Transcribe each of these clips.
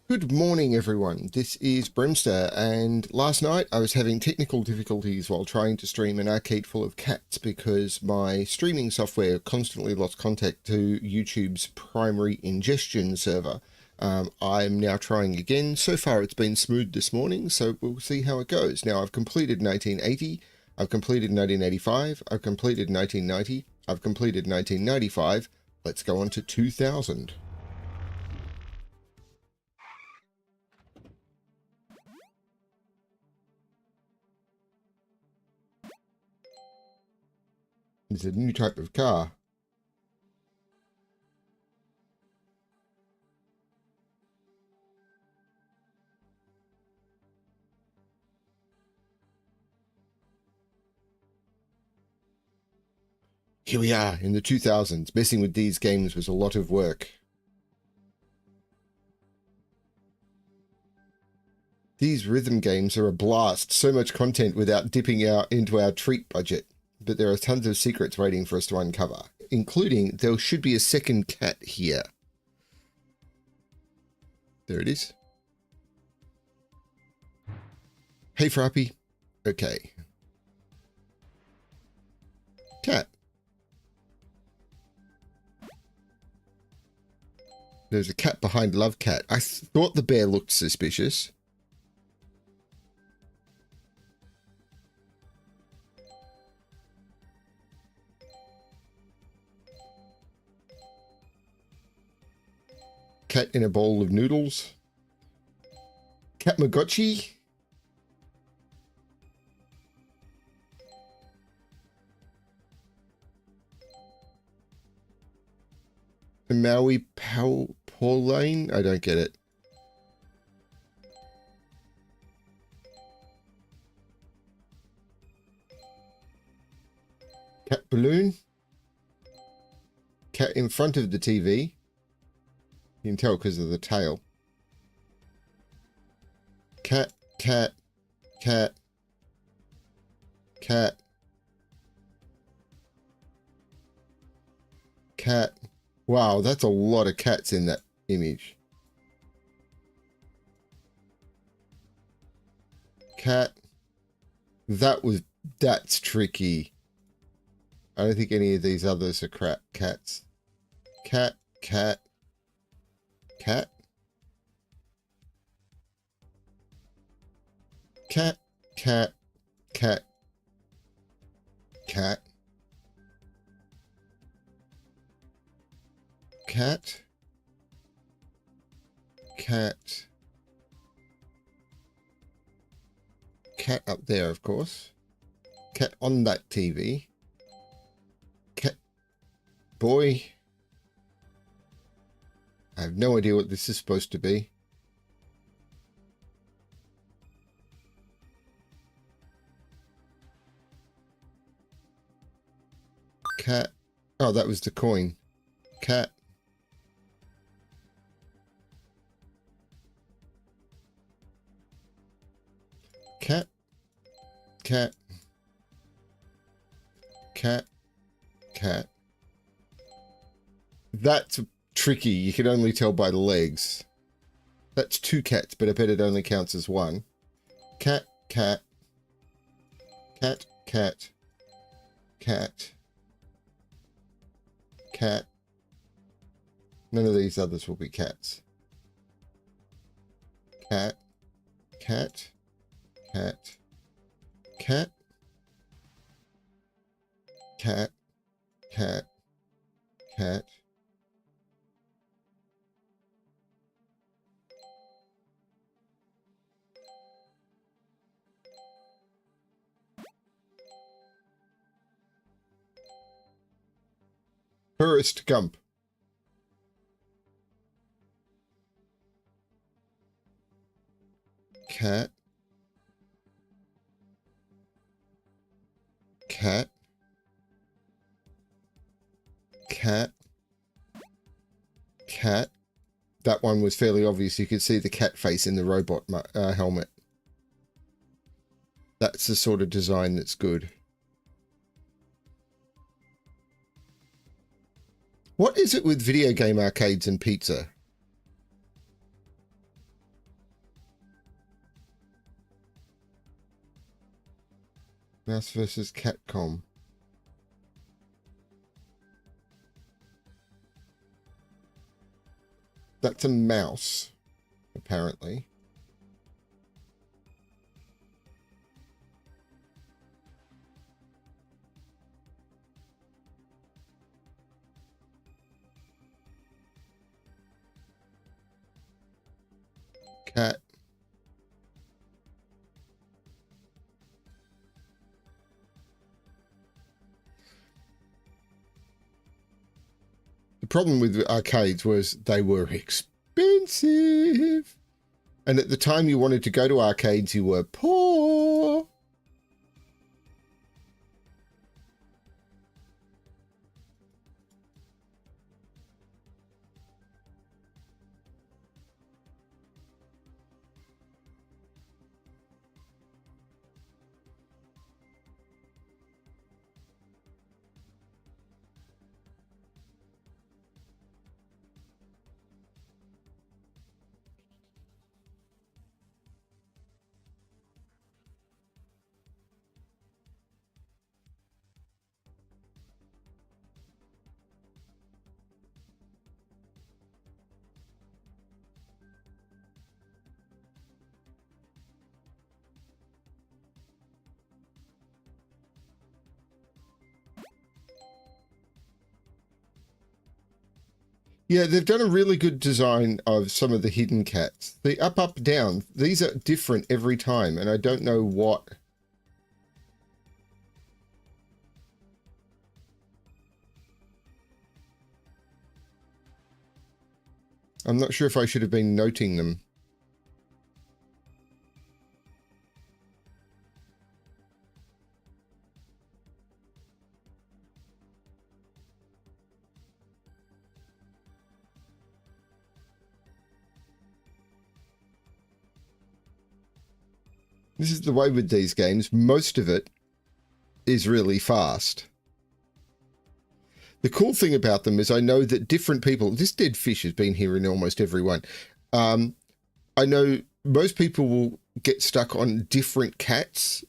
Good morning, everyone. This is Brimster, and last night I was having technical difficulties while trying to stream an arcade full of cats because my streaming software constantly lost contact to YouTube's primary ingestion server. I'm now trying again. So far it's been smooth this morning, so we'll see how it goes. Now I've completed 1980, I've completed 1985, I've completed 1990, I've completed 1995. Let's go on to 2000. It's a new type of car. Here we are in the 2000s. Messing with these games was a lot of work. These rhythm games are a blast. So much content without dipping out into our treat budget. But there are tons of secrets waiting for us to uncover, including there should be a second cat here. There it is. Hey, Frappy. Okay. Cat. There's a cat behind Love Cat. I thought the bear looked suspicious. Cat in a bowl of noodles. Cat Magotchi. Maui Pauline? I don't get it. Cat balloon. Cat in front of the TV. You can tell because of the tail. Cat, cat, cat, cat, cat. Wow, that's a lot of cats in that image. Cat. That's tricky. I don't think any of these others are crap cats. Cat, cat, cat. Cat, cat, cat, cat. Cat, cat, cat up there, of course. Cat on that TV. Cat, boy. I have no idea what this is supposed to be. Cat. Oh, that was the coin. Cat. Cat, cat, cat, cat. That's tricky. You can only tell by the legs. That's two cats, but I bet it only counts as one. Cat, cat, cat, cat, cat, cat. None of these others will be cats. Cat, cat. Cat, cat, cat, cat, cat. Forrest Gump. Cat. Cat, cat, cat. That one was fairly obvious. You could see the cat face in the robot helmet. That's the sort of design that's good. What is it with video game arcades and pizza? Mouse versus Catcom. That's a mouse, apparently. Cat. The problem with arcades was they were expensive. And at the time you wanted to go to arcades, you were poor. Yeah, they've done a really good design of some of the hidden cats. The up, up, down, these are different every time, and I don't know what. I'm not sure if I should have been noting them. This is the way with these games. Most of it is really fast. The cool thing about them is I know that different people... This dead fish has been here in almost every one. I know most people will get stuck on different cats.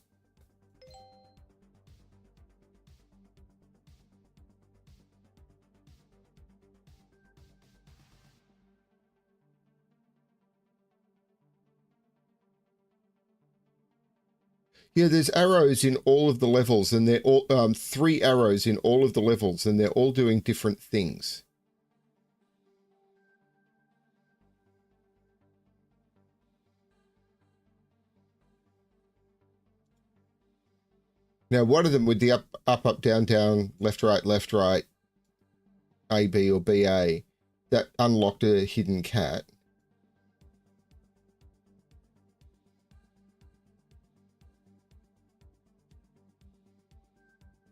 Yeah, there's arrows in all of the levels, and they're all 3 arrows in all of the levels, and they're all doing different things. Now, one of them with the up, up, up, down, down, left, right, A, B, or B, A, that unlocked a hidden cat.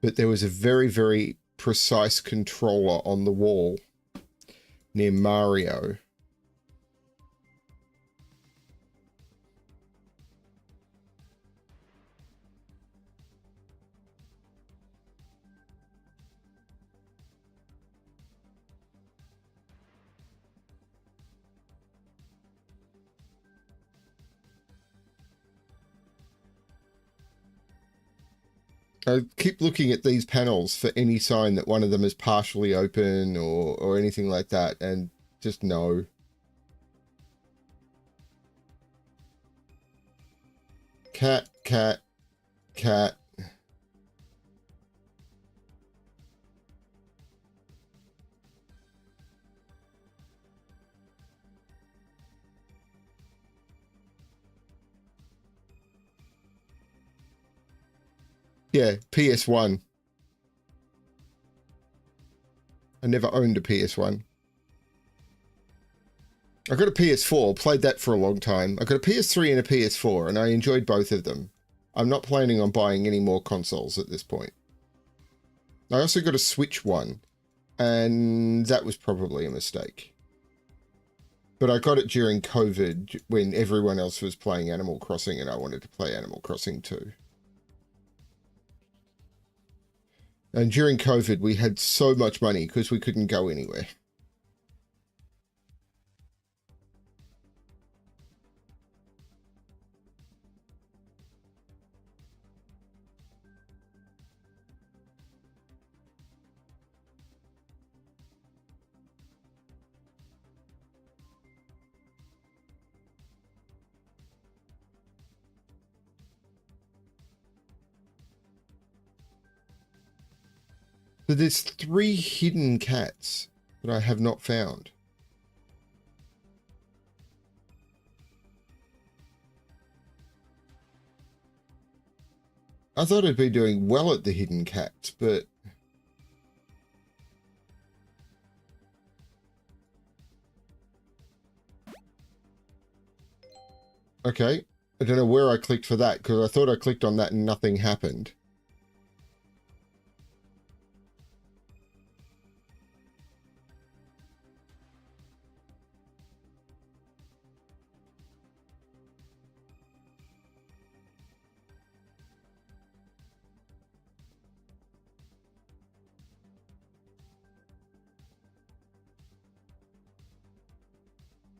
But there was a very, very precise controller on the wall near Mario. I keep looking at these panels for any sign that one of them is partially open or anything like that, and just no. Cat, cat, cat. Yeah, PS1. I never owned a PS1. I got a PS4, played that for a long time. I got a PS3 and a PS4, and I enjoyed both of them. I'm not planning on buying any more consoles at this point. I also got a Switch one, and that was probably a mistake. But I got it during COVID when everyone else was playing Animal Crossing, and I wanted to play Animal Crossing too. And during COVID, we had so much money because we couldn't go anywhere. So there's 3 hidden cats that I have not found. I thought I'd be doing well at the hidden cats, but... Okay. I don't know where I clicked for that, because I thought I clicked on that and nothing happened.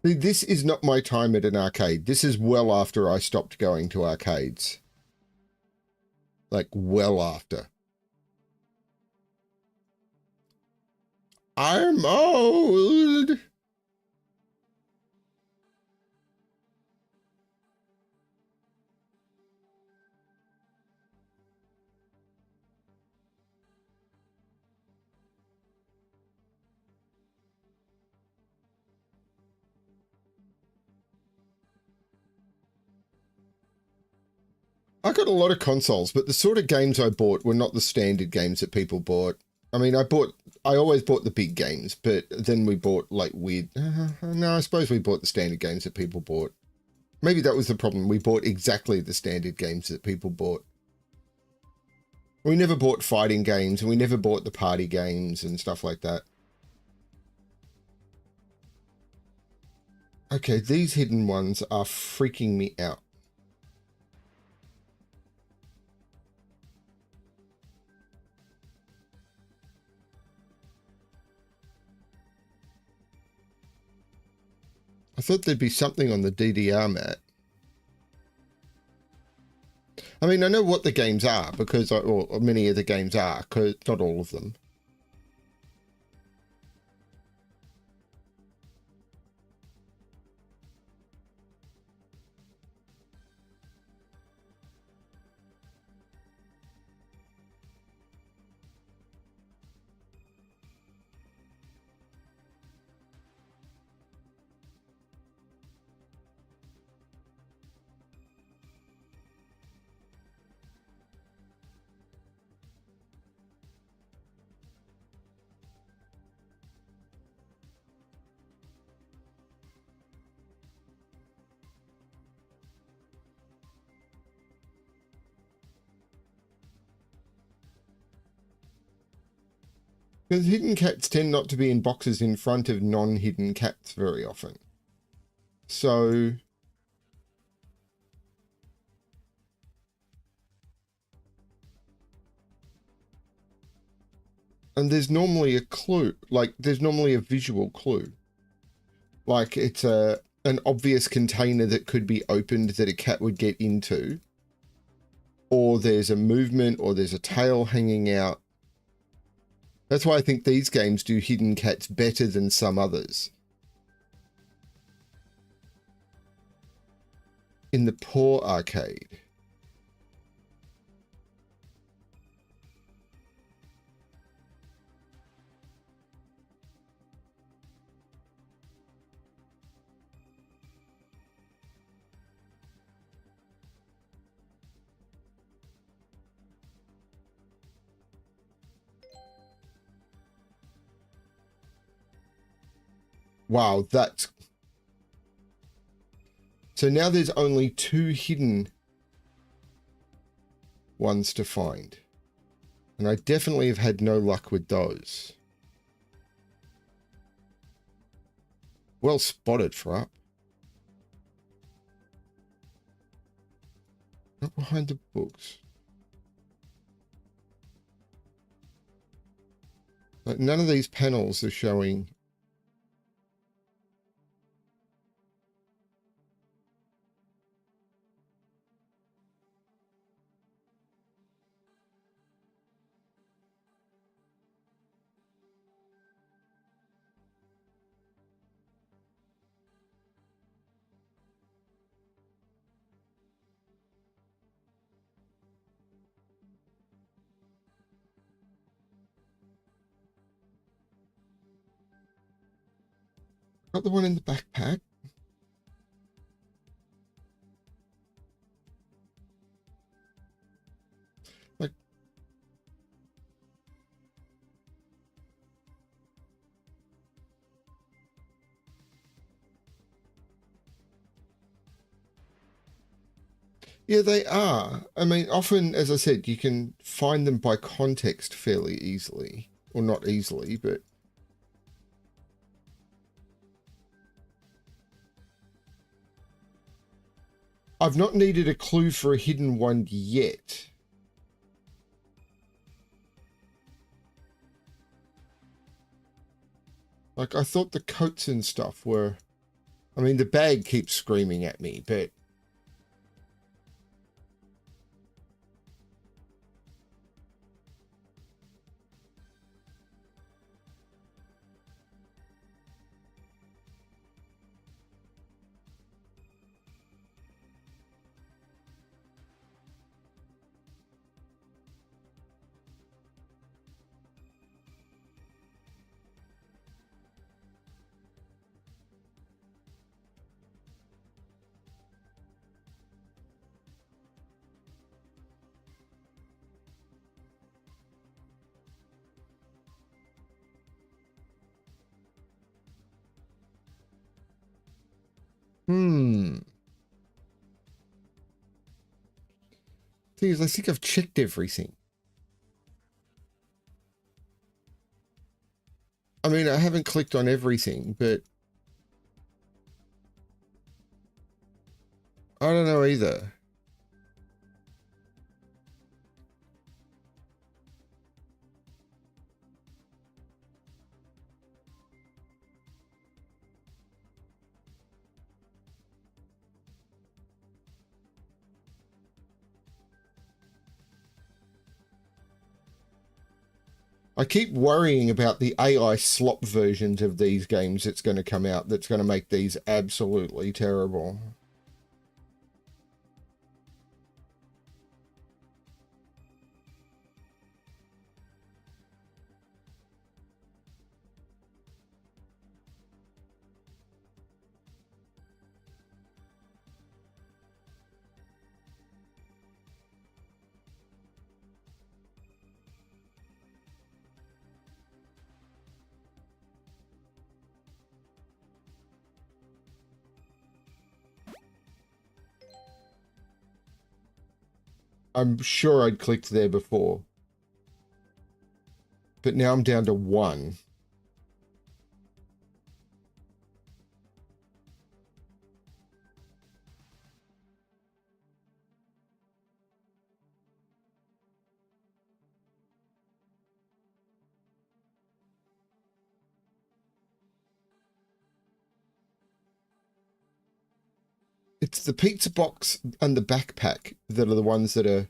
This is not my time at an arcade. This is well after I stopped going to arcades. Like, well after. I'm old! I got a lot of consoles, but the sort of games I bought were not the standard games that people bought. I mean, I always bought the big games, but then we bought like weird, no, I suppose we bought the standard games that people bought. Maybe that was the problem. We bought exactly the standard games that people bought. We never bought fighting games, and we never bought the party games and stuff like that. Okay, these hidden ones are freaking me out. I thought there'd be something on the DDR mat. I mean, I know what the games are, because, or many of the games are, because not all of them. Because hidden cats tend not to be in boxes in front of non-hidden cats very often. So... And there's normally a clue, like there's normally a visual clue. Like it's an obvious container that could be opened that a cat would get into. Or there's a movement, or there's a tail hanging out. That's why I think these games do hidden cats better than some others. In the poor arcade. Wow, that's... So now there's only 2 hidden ones to find. And I definitely have had no luck with those. Well spotted, Frupp. Not behind the books. Like none of these panels are showing... Got the one in the backpack. Like, yeah, they are. I mean, often, as I said, you can find them by context fairly easily. Or not easily, but... I've not needed a clue for a hidden one yet. Like, I thought the coats and stuff were... I mean, the bag keeps screaming at me, but... Thing is, I think I've checked everything. I mean, I haven't clicked on everything, but... I don't know either. I keep worrying about the AI slop versions of these games that's going to come out that's going to make these absolutely terrible. I'm sure I'd clicked there before. But now I'm down to 1. It's the pizza box and the backpack that are the ones that are...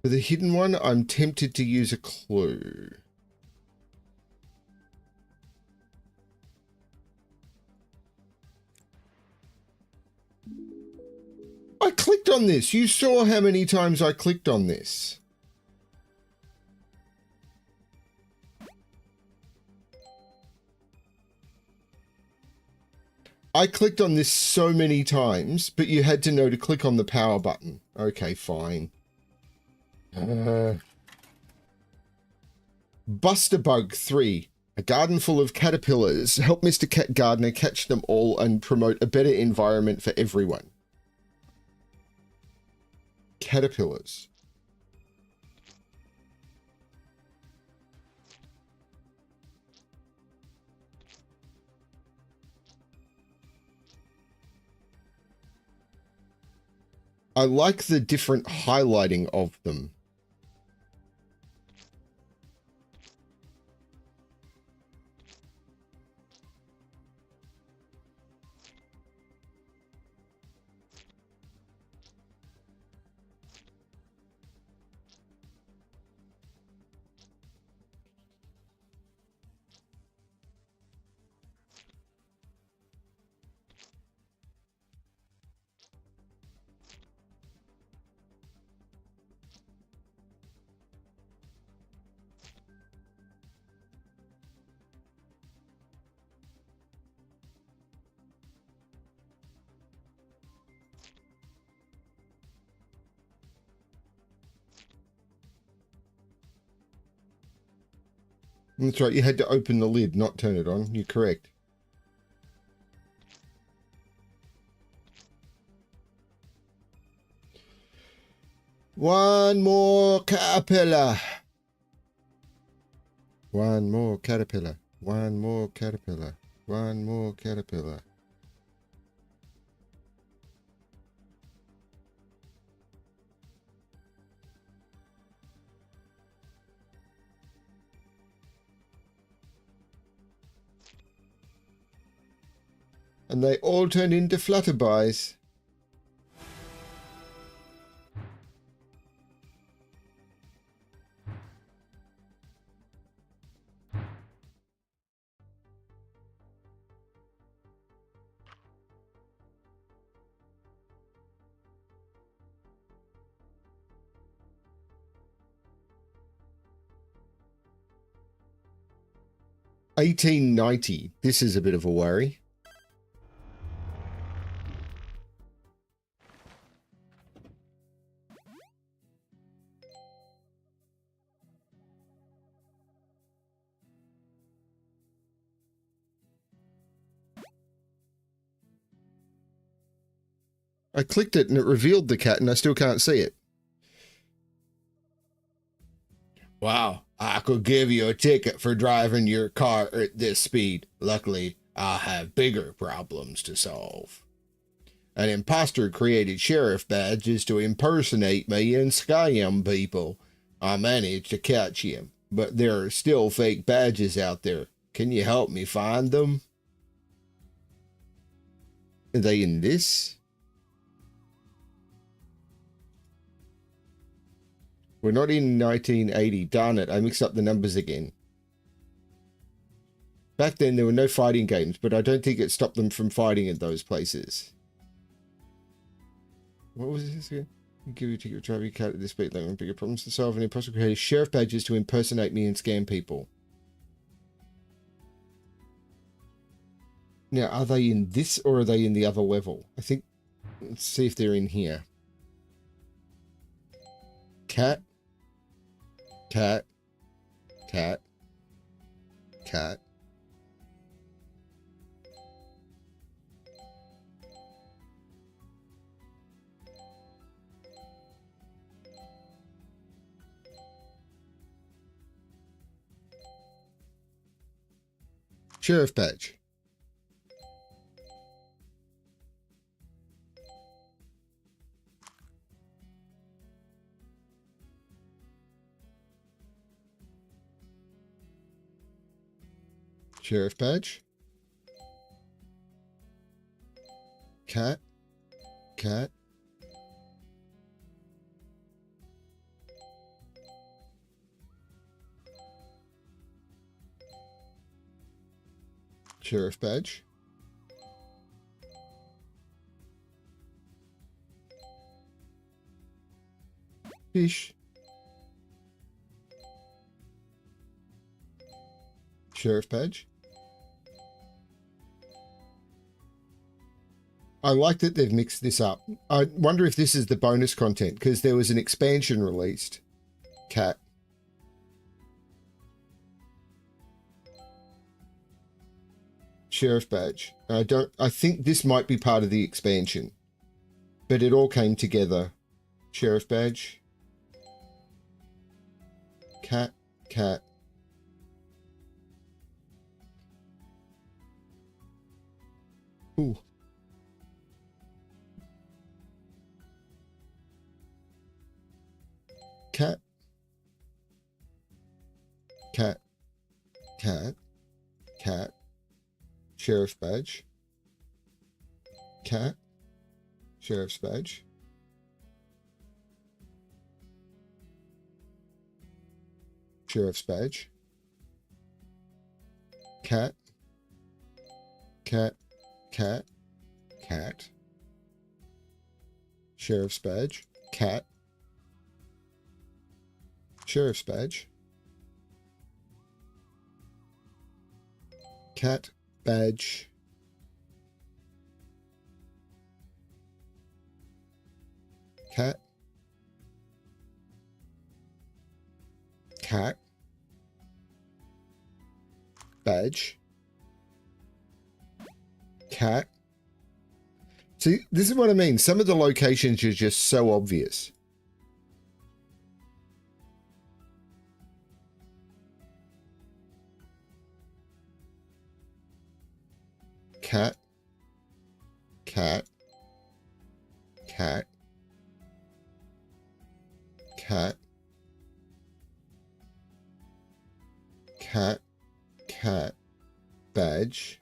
For the hidden one, I'm tempted to use a clue. I clicked on this. You saw how many times I clicked on this. I clicked on this so many times, but you had to know to click on the power button. Okay, fine. Busterbug 3. A garden full of caterpillars. Help Mr. Cat Gardener catch them all and promote a better environment for everyone. Caterpillars. I like the different highlighting of them. That's right, you had to open the lid, not turn it on. You're correct. One more caterpillar. One more caterpillar. One more caterpillar. One more caterpillar. And they all turned into flutterbys. $18.90. This is a bit of a worry. I clicked it and it revealed the cat and I still can't see it. Wow, I could give you a ticket for driving your car at this speed. Luckily, I have bigger problems to solve. An imposter created sheriff badges to impersonate me and scam people. I managed to catch him, but there are still fake badges out there. Can you help me find them? Are they in this? We're not in 1980. Darn it, I mixed up the numbers again. Back then, there were no fighting games, but I don't think it stopped them from fighting in those places. What was this again? Give you a ticket, drive your cat at this speed limit, bigger problems to solve, and impossible created sheriff badges to impersonate me and scam people. Now, are they in this or are they in the other level? I think, let's see if they're in here. Cat. Cat. Cat. Cat. Sheriff badge. Sheriff badge. Cat. Cat. Sheriff badge. Fish. Sheriff badge. I like that they've mixed this up. I wonder if this is the bonus content, because there was an expansion released. Cat. Sheriff badge. I think this might be part of the expansion. But it all came together. Sheriff badge. Cat. Cat. Ooh. Cat. Cat. Cat. Cat. Sheriff's badge. Cat. Sheriff's badge. Sheriff's badge. Cat. Cat. Cat. Cat. Sheriff's badge. Cat. Sheriff's badge. Cat badge. Cat. Cat. badge, cat. See, this is what I mean. Some of the locations are just so obvious. Cat, cat, cat, cat, cat, cat, badge.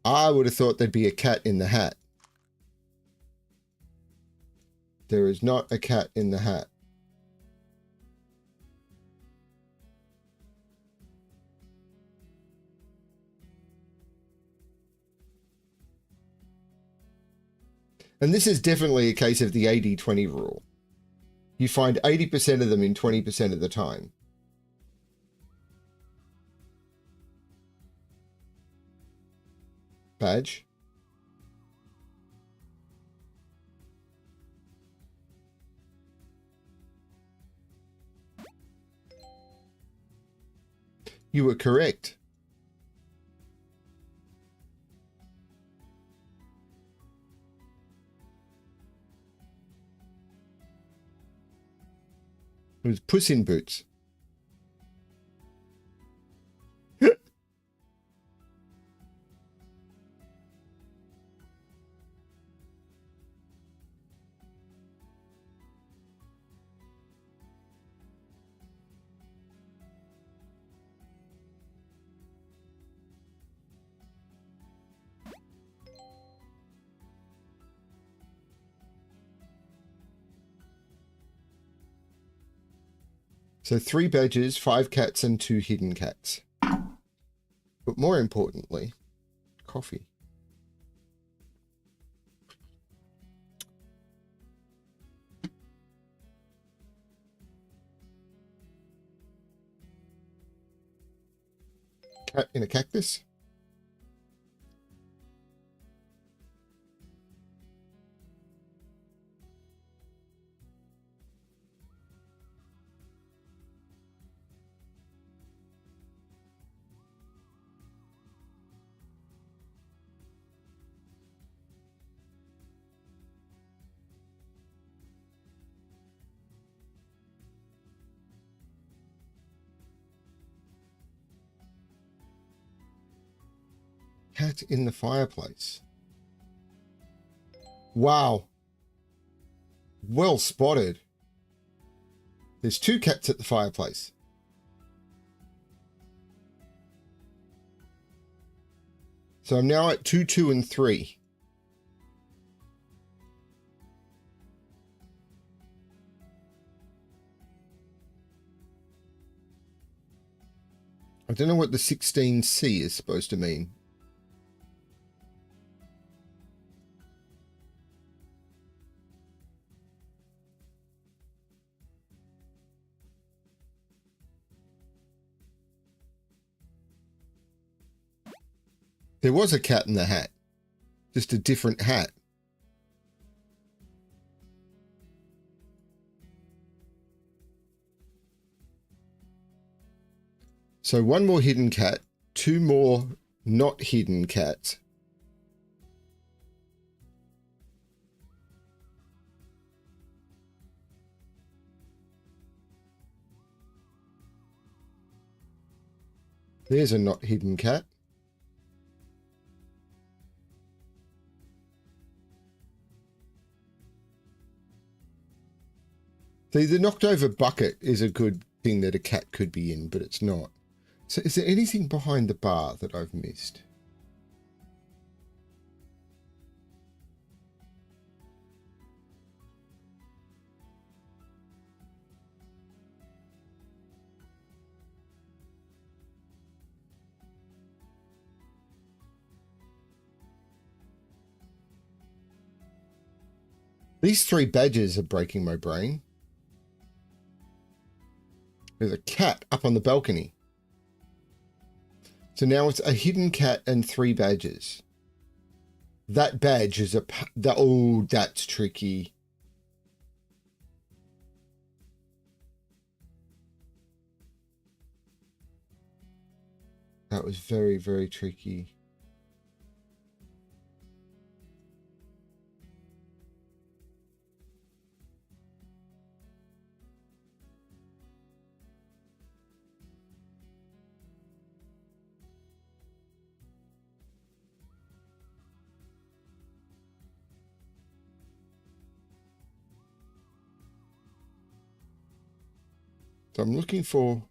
I would have thought there'd be a cat in the hat. There is not a cat in the hat. And this is definitely a case of the 80-20 rule. You find 80% of them in 20% of the time. Badge. You were correct. It was Puss in Boots. So 3 badges, 5 cats, and 2 hidden cats. But more importantly, coffee. Cat in a cactus. Cat in the fireplace. Wow. Well spotted. There's 2 cats at the fireplace. So I'm now at 2, 2, and 3. I don't know what the 16C is supposed to mean. There was a cat in the hat. Just a different hat. So 1 more hidden cat, 2 more not hidden cats. There's a not hidden cat. The knocked over bucket is a good thing that a cat could be in, but it's not. So is there anything behind the bar that I've missed? These 3 badges are breaking my brain. There's a cat up on the balcony. So now it's a hidden cat and 3 badges. That badge is oh, that's tricky. That was very, very tricky. So I'm looking for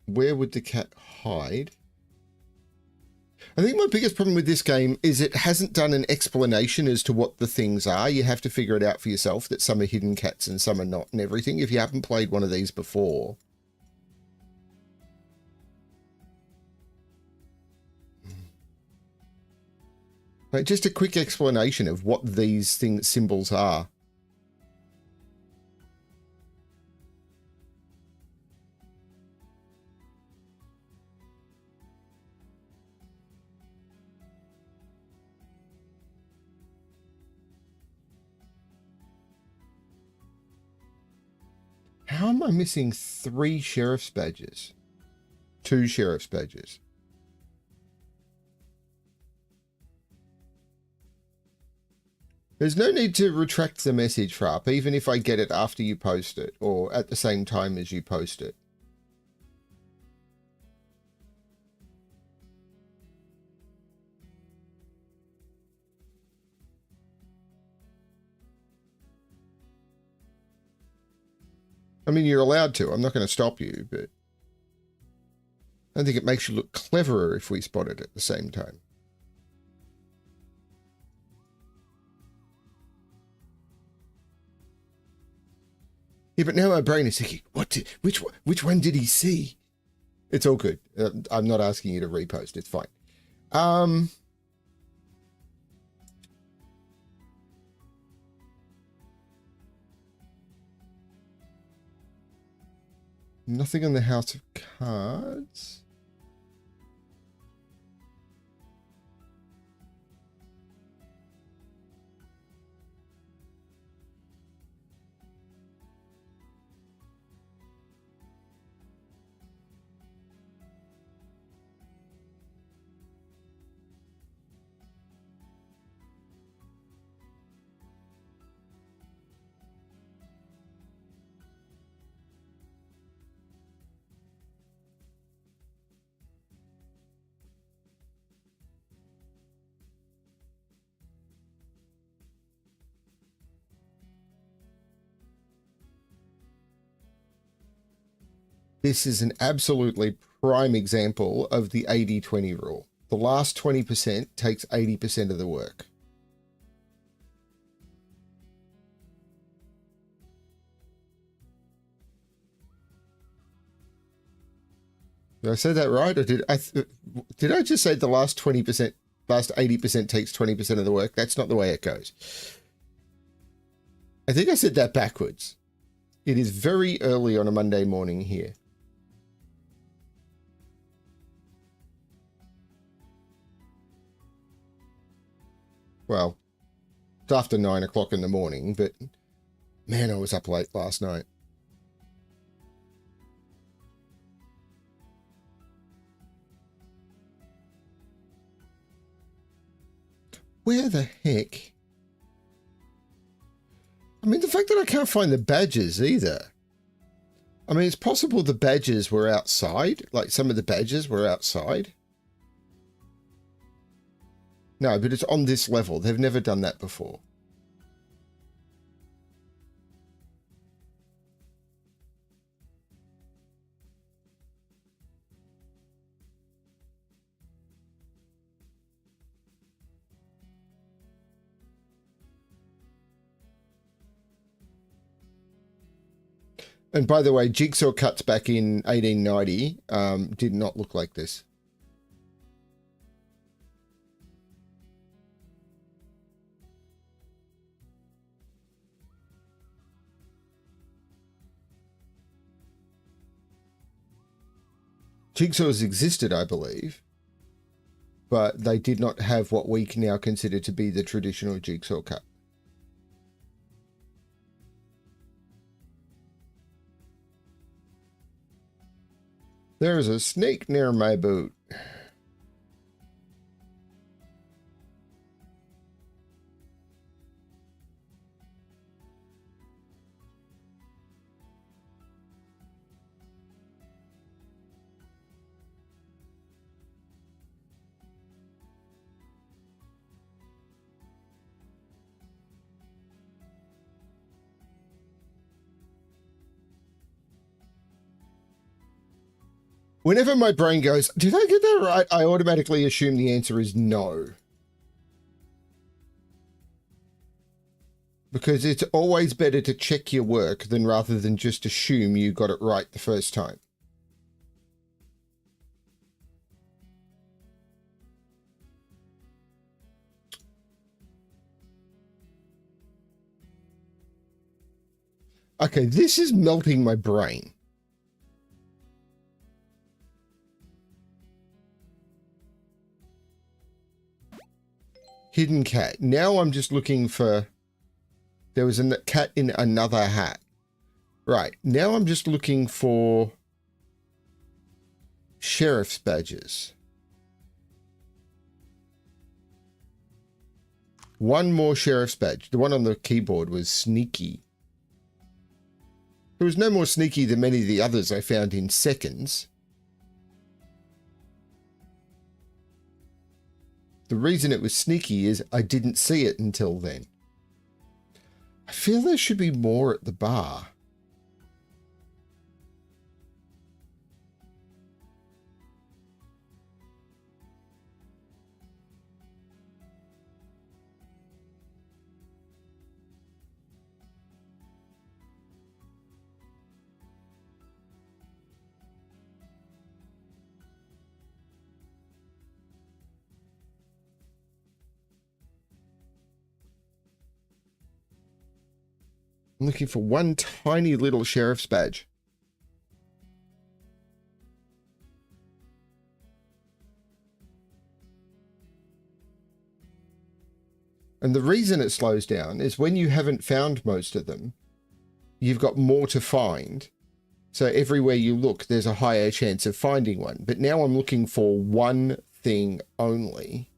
where would the cat hide? I think my biggest problem with this game is it hasn't done an explanation as to what the things are. You have to figure it out for yourself, that some are hidden cats and some are not and everything, if you haven't played one of these before. Like, just a quick explanation of what these symbols are. How am I missing 3 sheriff's badges? 2 sheriff's badges. There's no need to retract the message, Frap, even if I get it after you post it, or at the same time as you post it. I mean, you're allowed to. I'm not going to stop you, but I think it makes you look cleverer if we spot it at the same time. Yeah, but now my brain is thinking, which one did he see? It's all good. I'm not asking you to repost. It's fine. Nothing on the House of Cards. This is an absolutely prime example of the 80-20 rule. The last 20% takes 80% of the work. Did I say that right? Or did I just say the last 20%, last 80% takes 20% of the work? That's not the way it goes. I think I said that backwards. It is very early on a Monday morning here. Well, it's after 9 o'clock in the morning, but man, I was up late last night. Where the heck? I mean, the fact that I can't find the badges either. I mean, it's possible the badges were outside. Like, some of the badges were outside. No, but it's on this level. They've never done that before. And by the way, jigsaw cuts back in 1890 did not look like this. Jigsaws existed, I believe, but they did not have what we can now consider to be the traditional jigsaw cut. There is a snake near my boot. Whenever my brain goes, did I get that right? I automatically assume the answer is no. Because it's always better to check your work than rather than just assume you got it right the first time. Okay, this is melting my brain. Hidden cat. Now I'm just looking for... There was a cat in another hat. Right, now I'm just looking for sheriff's badges. One more sheriff's badge. The one on the keyboard was sneaky. There was no more sneaky than many of the others I found in seconds. The reason it was sneaky is I didn't see it until then. I feel there should be more at the bar. I'm looking for one tiny little sheriff's badge. And the reason it slows down is when you haven't found most of them, you've got more to find. So everywhere you look, there's a higher chance of finding one. But now I'm looking for one thing only.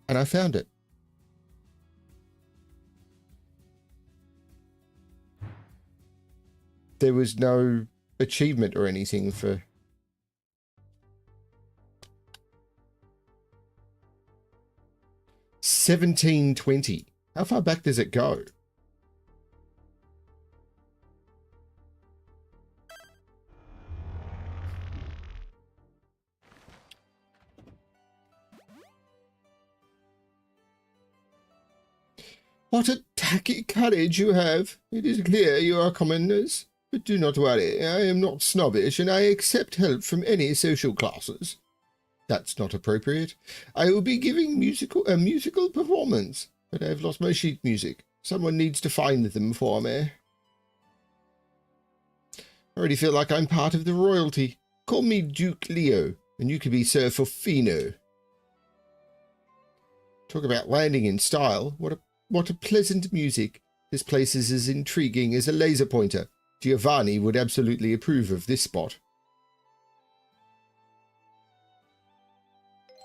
And I found it. There was no achievement or anything for... $17.20. How far back does it go? What a tacky courage you have. It is clear you are commoners. But do not worry, I am not snobbish, and I accept help from any social classes. That's not appropriate. I will be giving a musical performance, but I have lost my sheet music. Someone needs to find them for me. I already feel like I'm part of the royalty. Call me Duke Leo, and you can be Sir Forfino. Talk about landing in style. What a pleasant music. This place is as intriguing as a laser pointer. Giovanni would absolutely approve of this spot.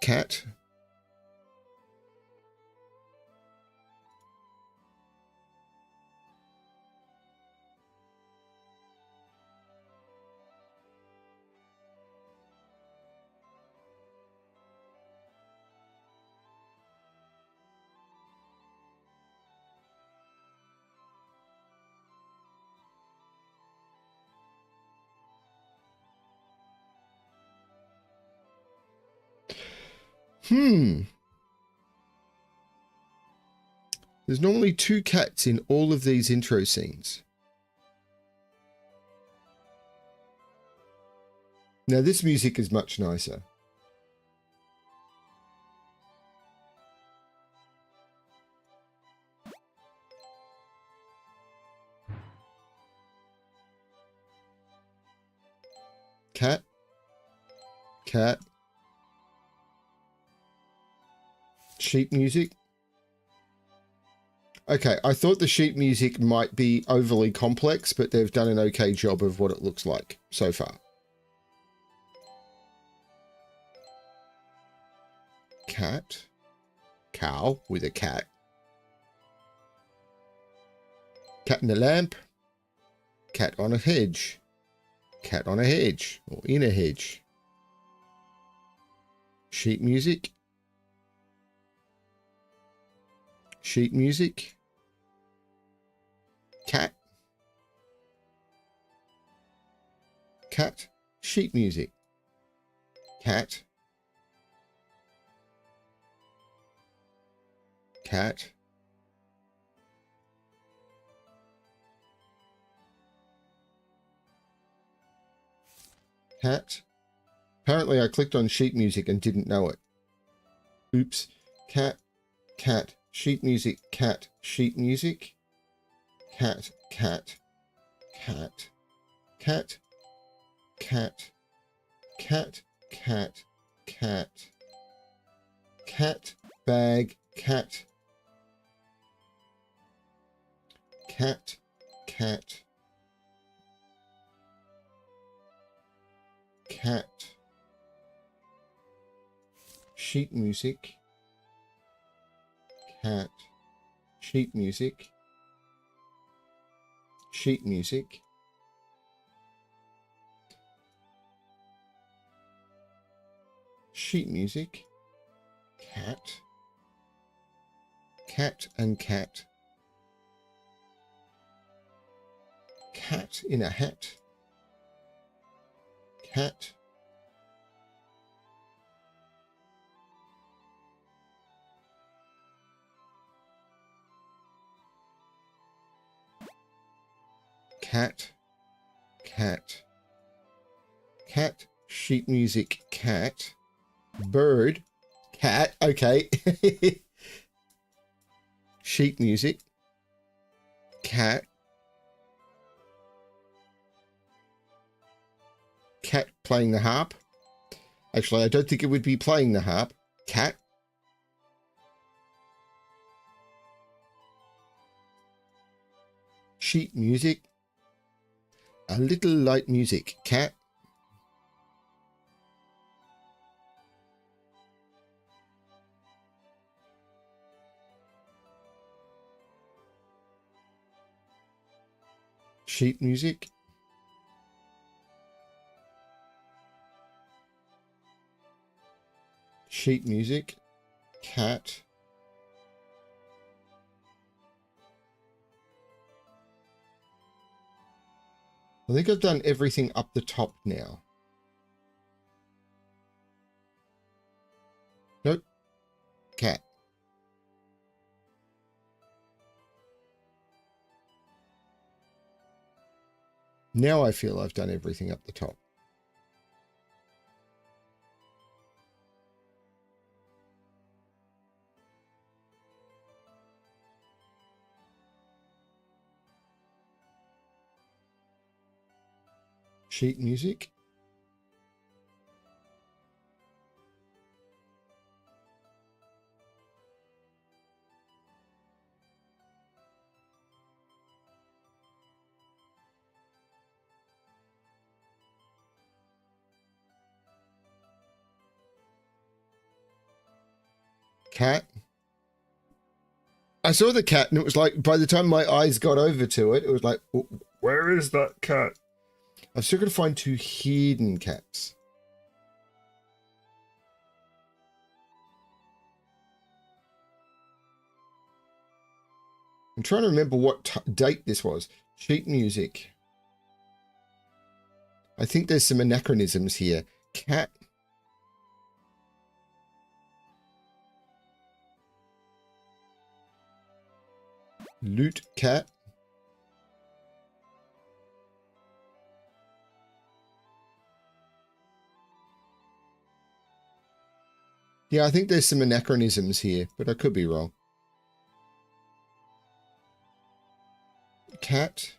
Cat. There's normally 2 cats in all of these intro scenes. Now this music is much nicer. Cat. Cat. Sheep music. Okay, I thought the sheep music might be overly complex, but they've done an okay job of what it looks like so far. Cat. Cow with a cat. Cat in a lamp. Cat on a hedge. Cat on a hedge, or in a hedge. Sheep music. Sheet music. Cat. cat, sheet music, cat, cat, cat. Apparently I clicked on sheet music and didn't know it. Oops. Cat, cat, sheet music, cat, sheet music, cat, cat, cat, cat, cat, cat, cat, cat, cat, bag, cat, cat, cat, cat, sheet music, cat, sheet music, sheet music, sheet music, cat, cat and cat, cat in a hat, cat, cat, cat, cat, sheet music, cat, bird, cat, okay, sheet music, cat, cat playing the harp. Actually, I don't think it would be playing the harp. Cat, sheet music, a little light music, cat, sheet music, sheet music, cat, I think I've done everything up the top now. Nope, cat. Now I feel I've done everything up the top. Sheet music. Cat. I saw the cat and it was like, by the time my eyes got over to it, it was like, where is that cat? I've still got to find 2 hidden cats. I'm trying to remember what date this was. Sheet music. I think there's some anachronisms here. Cat. Loot cat. Yeah, I think there's some anachronisms here, but I could be wrong. Cat.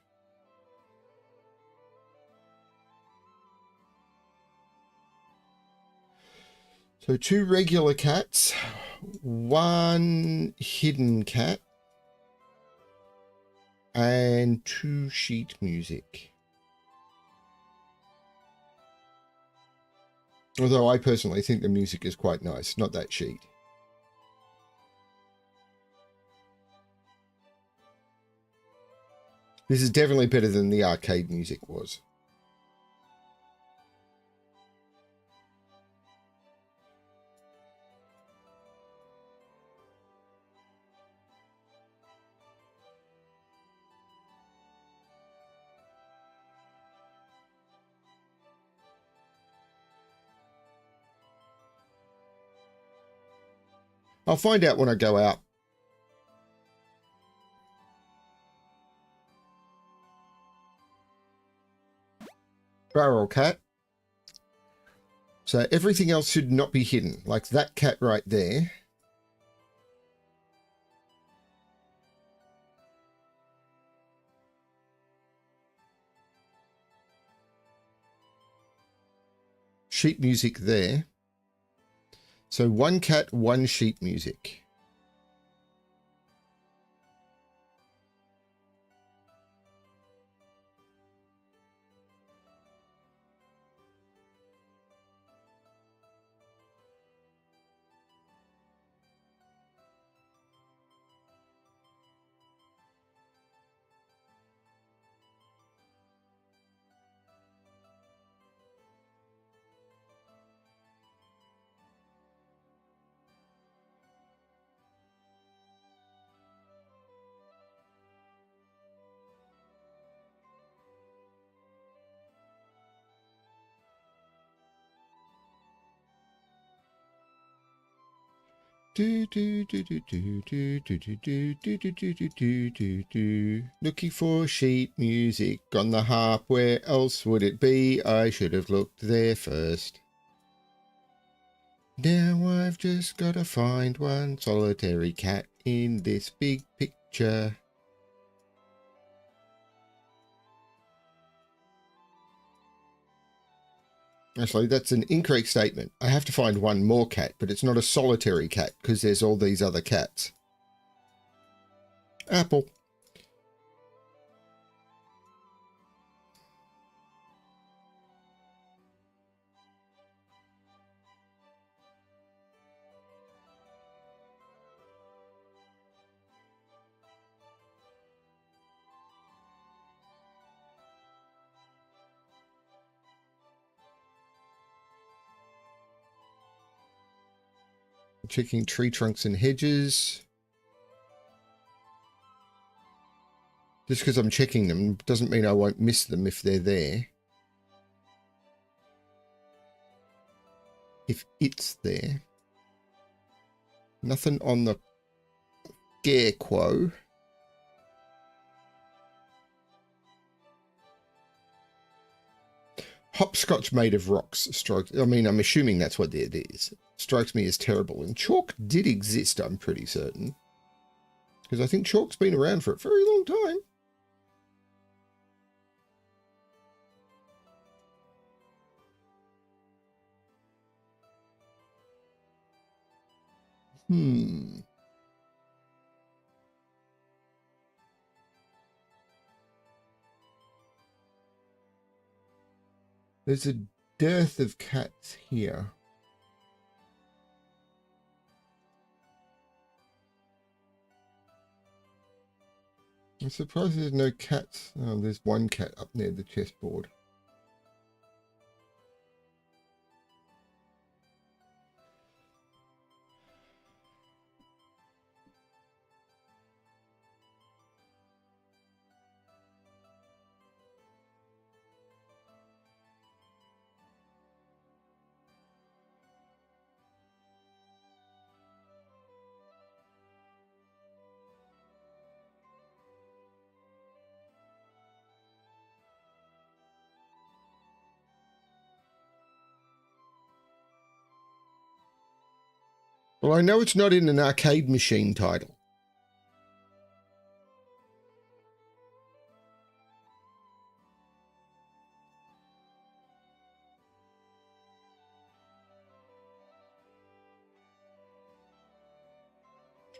So 2 regular cats, 1 hidden cat, and 2 sheet music. Although I personally think the music is quite nice, not that sheet. This is definitely better than the arcade music was. I'll find out when I go out. Barrel cat. So everything else should not be hidden, like that cat right there. Sheet music there. So one cat, one sheet music. Looking for sheet music on the harp. Where else would it be? I should have looked there first. Now I've just got to find one solitary cat in this big picture. Actually, that's an incorrect statement. I have to find one more cat, but it's not a solitary cat because there's all these other cats. Apple. Checking tree trunks and hedges. Just because I'm checking them doesn't mean I won't miss them if they're there. If it's there. Nothing on the scarecrow. Hopscotch made of rocks strikes. I mean, I'm assuming that's what it is. Strikes me as terrible. And chalk did exist, I'm pretty certain. Because I think chalk's been around for a very long time. There's a dearth of cats here. I'm surprised there's no cats. Oh, there's one cat up near the chessboard. Well, I know it's not in an arcade machine title.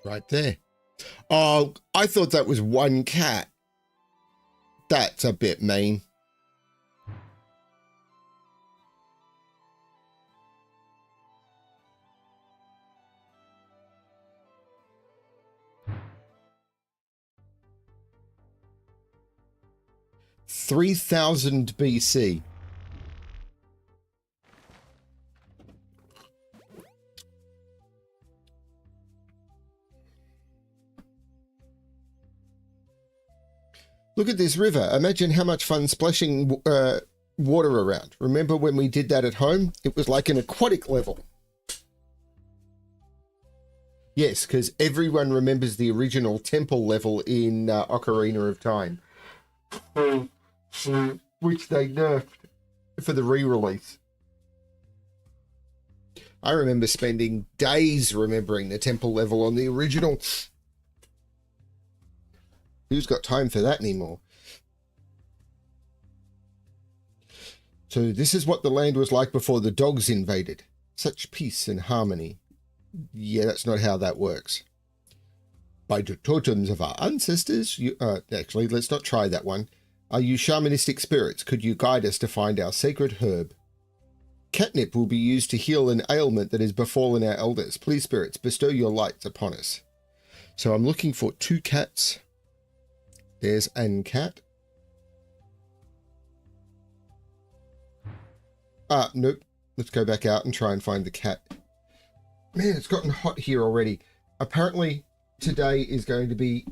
Right there. Oh, I thought that was one cat. That's a bit mean. (3000 BC). Look at this river. Imagine how much fun splashing water around. Remember when we did that at home? It was like an aquatic level. Yes, because everyone remembers the original temple level in Ocarina of Time, which they nerfed for the re-release. I remember spending days remembering the temple level on the original. Who's got time for that anymore? So this is what the land was like before the dogs invaded. Such peace and harmony. Yeah, that's not how that works. By the totems of our ancestors, actually, let's not try that one. Are you shamanistic spirits? Could you guide us to find our sacred herb? Catnip will be used to heal an ailment that has befallen our elders. Please, spirits, bestow your lights upon us. So I'm looking for 2 cats. There's an cat. Nope. Let's go back out and try and find the cat. Man, it's gotten hot here already. Apparently, today is going to be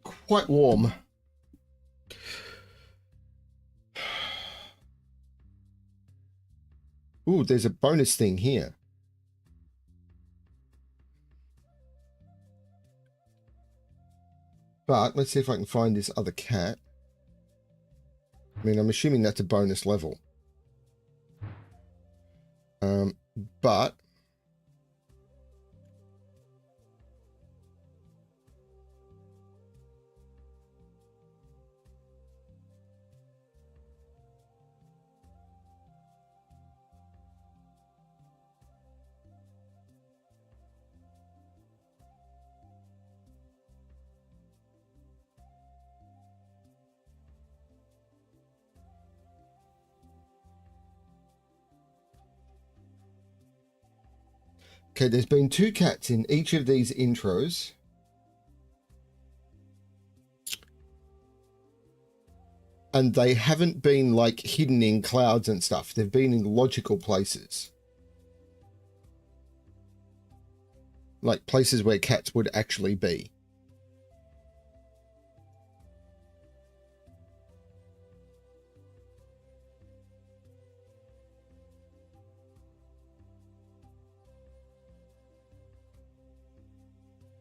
quite warm. Ooh, there's a bonus thing here. But let's see if I can find this other cat. I mean, I'm assuming that's a bonus level. But okay, there's been 2 cats in each of these intros. And they haven't been like hidden in clouds and stuff. They've been in logical places. Like places where cats would actually be.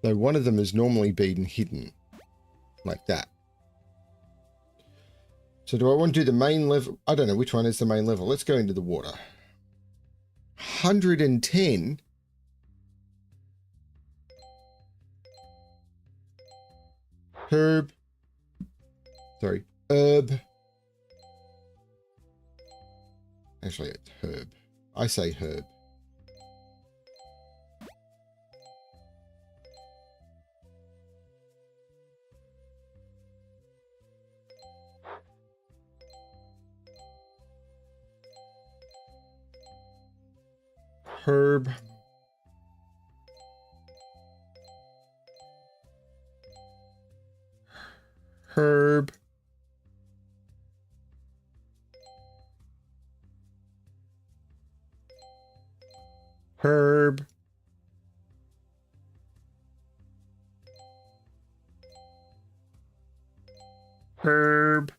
Though one of them has normally been hidden. Like that. So do I want to do the main level? I don't know which one is the main level. Let's go into the water. 110? Herb. Sorry. Herb. Actually, it's herb. I say herb. Herb. Herb. Herb. Herb.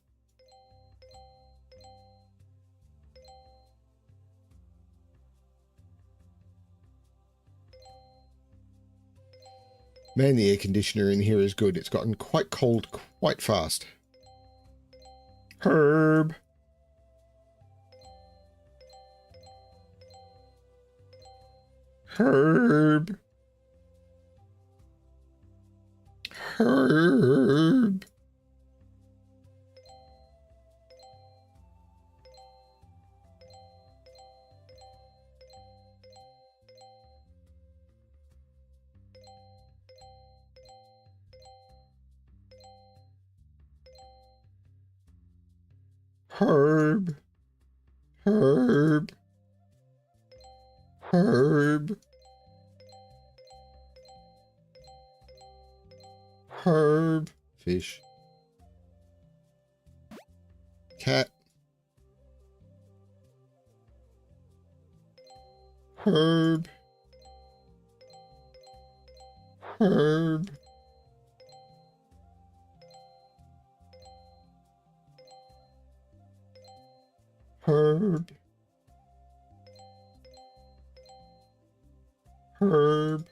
Man, the air conditioner in here is good. It's gotten quite cold quite fast. Herb. Herb. Herb. Herb. Herb. Herb. Herb. Fish. Cat. Herb. Herb. Herb. Herb.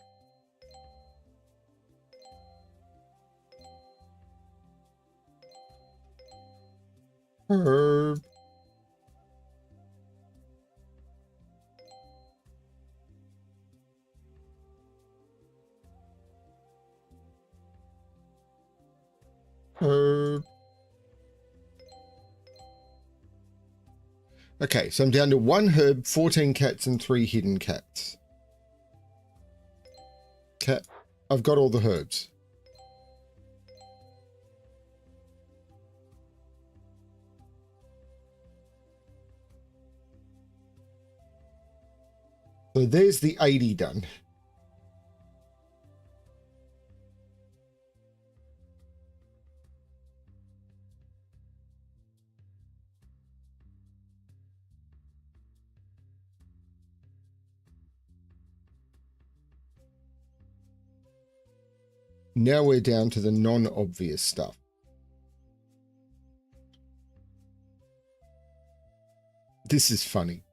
Herb. Herb. Okay, so I'm down to 1 herb, 14 cats, and 3 hidden cats. Cat. I've got all the herbs. So there's the 80 done. Now we're down to the non-obvious stuff. This is funny.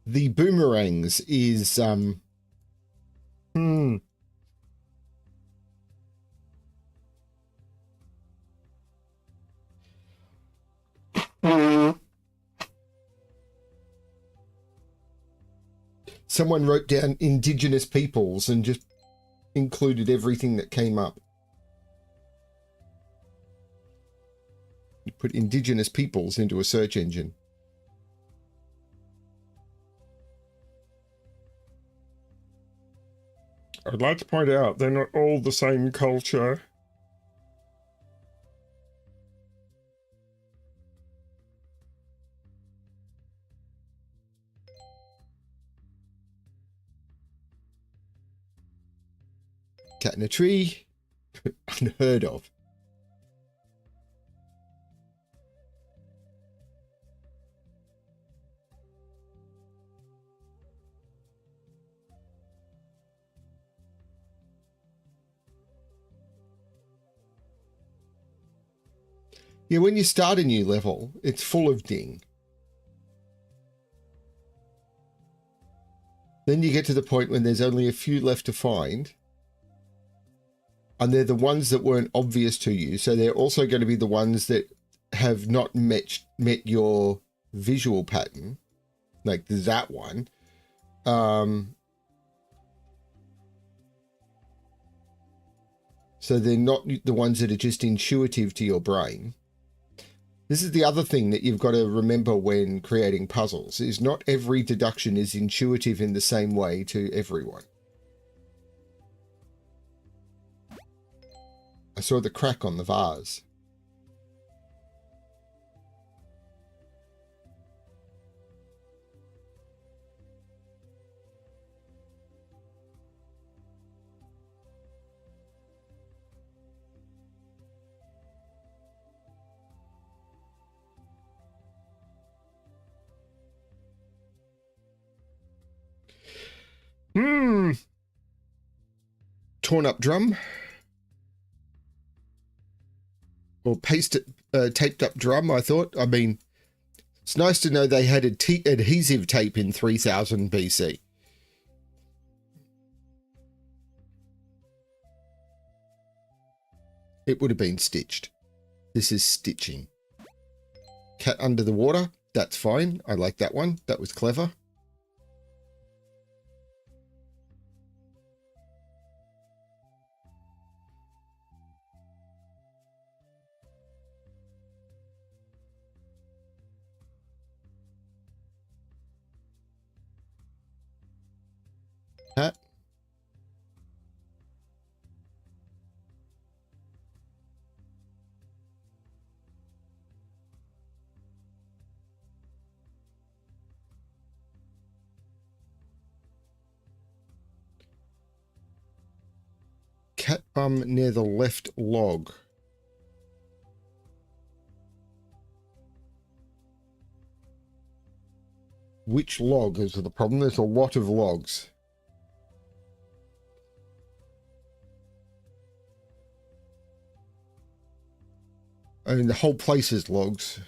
The boomerangs is someone wrote down indigenous peoples and just included everything that came up. You put indigenous peoples into a search engine. I'd like to point out they're not all the same culture. Cat in a tree. Unheard of. Yeah, when you start a new level, it's full of ding. Then you get to the point when there's only a few left to find. And they're the ones that weren't obvious to you. So they're also going to be the ones that have not met your visual pattern. Like that one. So they're not the ones that are just intuitive to your brain. This is the other thing that you've got to remember when creating puzzles, is not every deduction is intuitive in the same way to everyone. I saw the crack on the vase. Torn up drum. Or taped up drum, I thought. I mean, it's nice to know they had adhesive tape in 3000 BC. It would have been stitched. This is stitching. Cat under the water. That's fine. I like that one. That was clever. Cat. Cat bum near the left log. Which log is the problem? There's a lot of logs. I mean, the whole place is logs.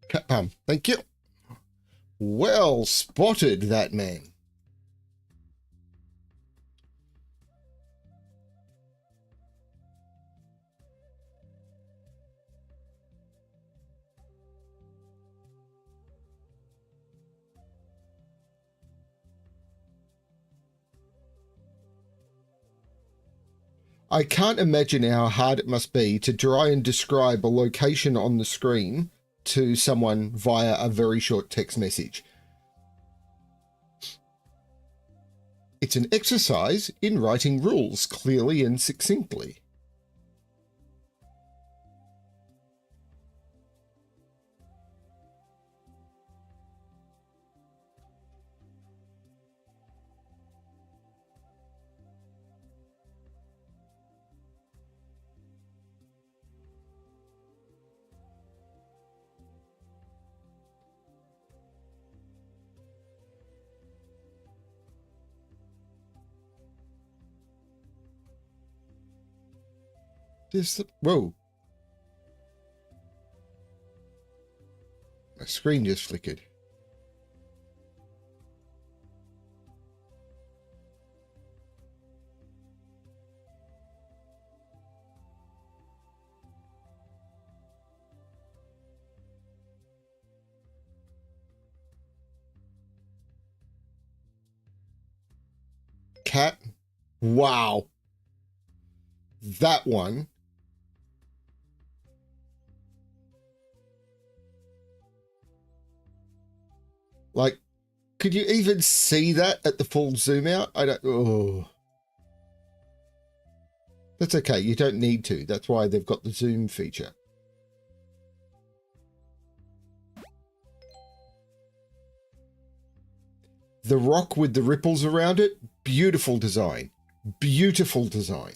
Cat palm. Thank you. Well spotted, that man. I can't imagine how hard it must be to try and describe a location on the screen to someone via a very short text message. It's an exercise in writing rules clearly and succinctly. Whoa. My screen just flickered. Cat. Wow. That one. Like, could you even see that at the full zoom out? I don't. Oh. That's okay. You don't need to. That's why they've got the zoom feature. The rock with the ripples around it. Beautiful design. Beautiful design.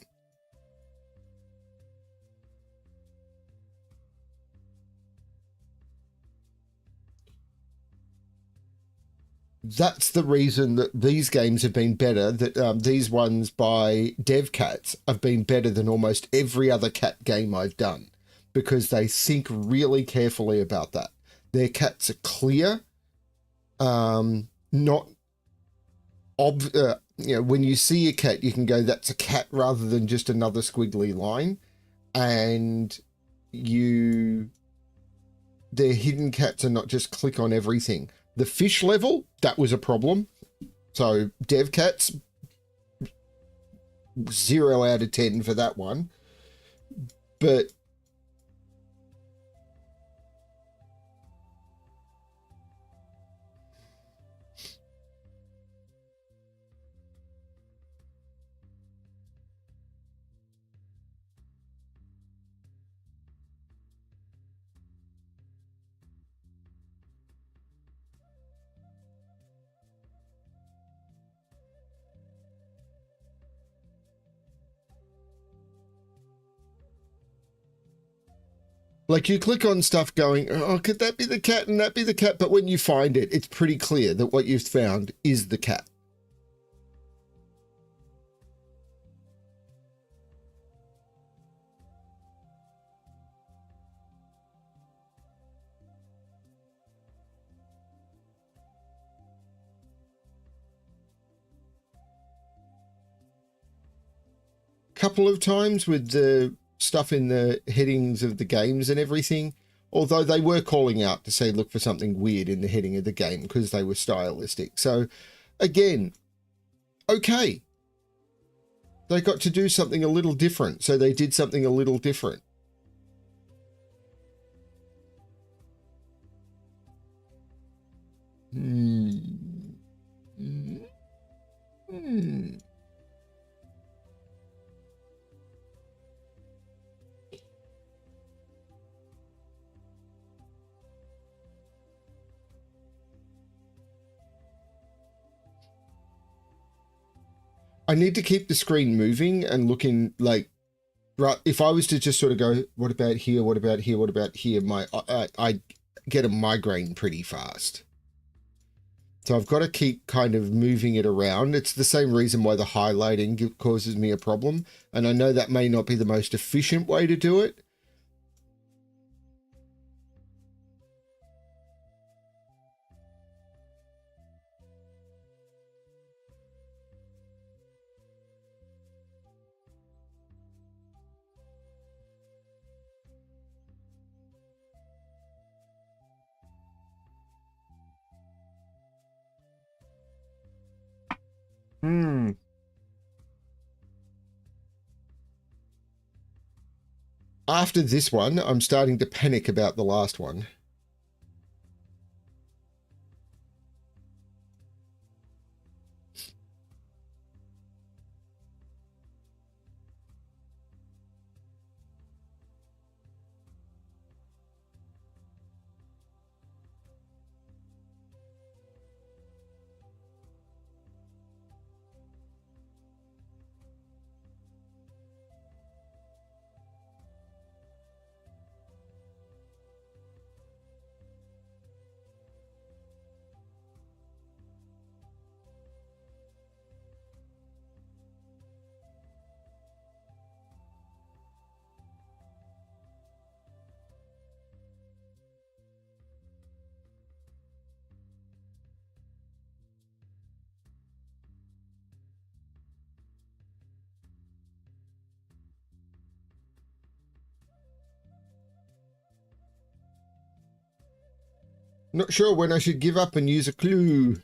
That's the reason that these games have been better, that these ones by Devcats have been better than almost every other cat game I've done, because they think really carefully about that. Their cats are clear, not when you see a cat, you can go, that's a cat, rather than just another squiggly line. And their hidden cats are not just click on everything. The fish level, that was a problem. So Devcats, 0 out of 10 for that one. But like, you click on stuff going, oh, could that be the cat and that be the cat? But when you find it, it's pretty clear that what you've found is the cat. Couple of times with the stuff in the headings of the games and everything, although they were calling out to say look for something weird in the heading of the game because they were stylistic. So again, okay, they got to do something a little different, so they did something a little different. I need to keep the screen moving and looking like, right, if I was to just sort of go, what about here, what about here, what about here, I get a migraine pretty fast. So I've got to keep kind of moving it around. It's the same reason why the highlighting causes me a problem. And I know that may not be the most efficient way to do it. After this one, I'm starting to panic about the last one. Not sure when I should give up and use a clue.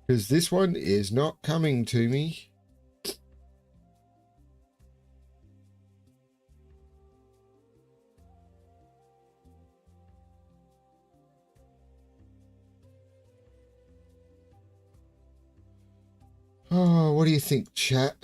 Because this one is not coming to me. Oh, what do you think, chat?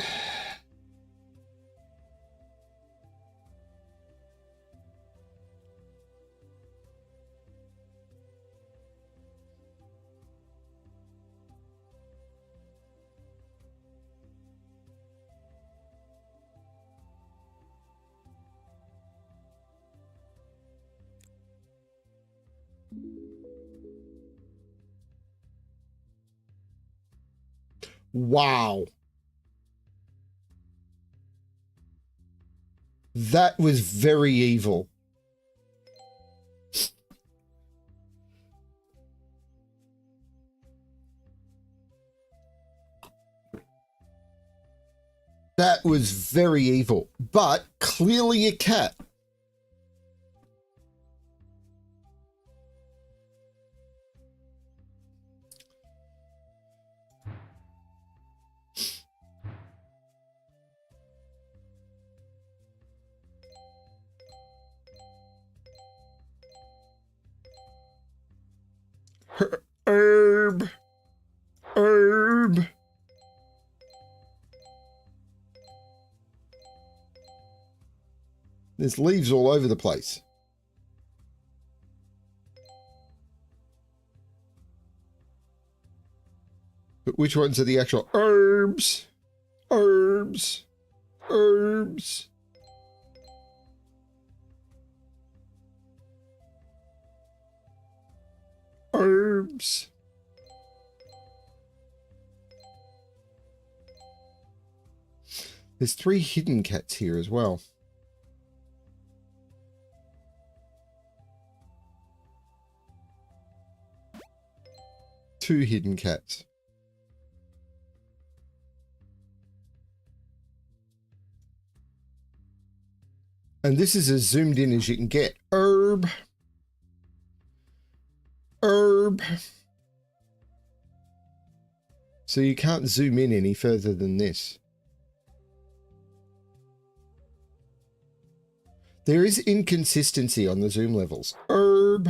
Wow. That was very evil. That was very evil, but clearly a cat. Herb. Herb. There's leaves all over the place. But which ones are the actual herbs? Herbs. Herbs. Herbs. There's 3 hidden cats here as well. Two hidden cats. And this is as zoomed in as you can get. Herb. Herb. Herb. So you can't zoom in any further than this. There is inconsistency on the zoom levels. Herb.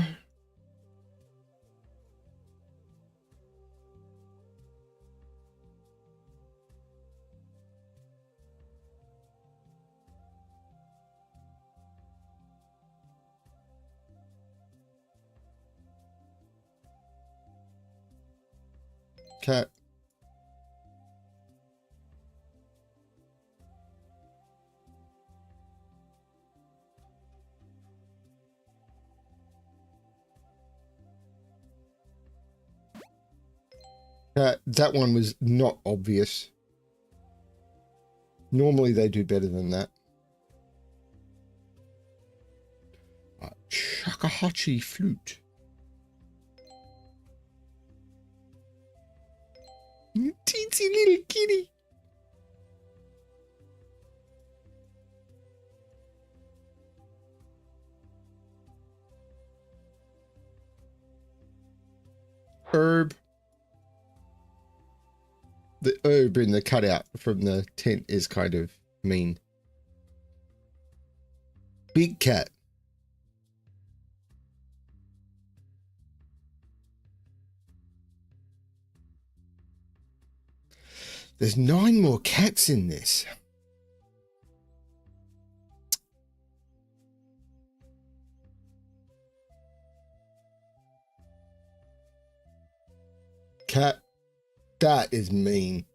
Cat. That one was not obvious. Normally they do better than that. Shakuhachi flute. Teensy little kitty. Herb. The herb in the cutout from the tent is kind of mean. Big cat. There's 9 more cats in this. Cat. That is mean.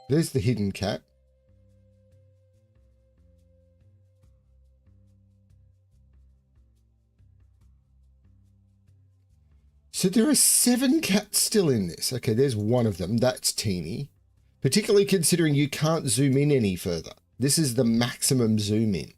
There's the hidden cat. So there are 7 cats still in this. Okay, there's one of them. That's teeny. Particularly considering you can't zoom in any further. This is the maximum zoom in.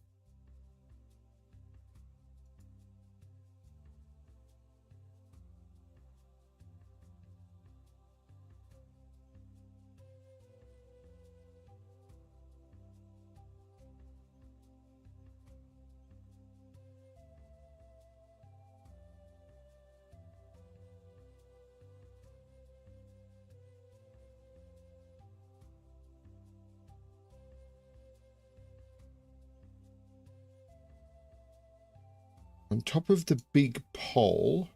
On top of the big pole,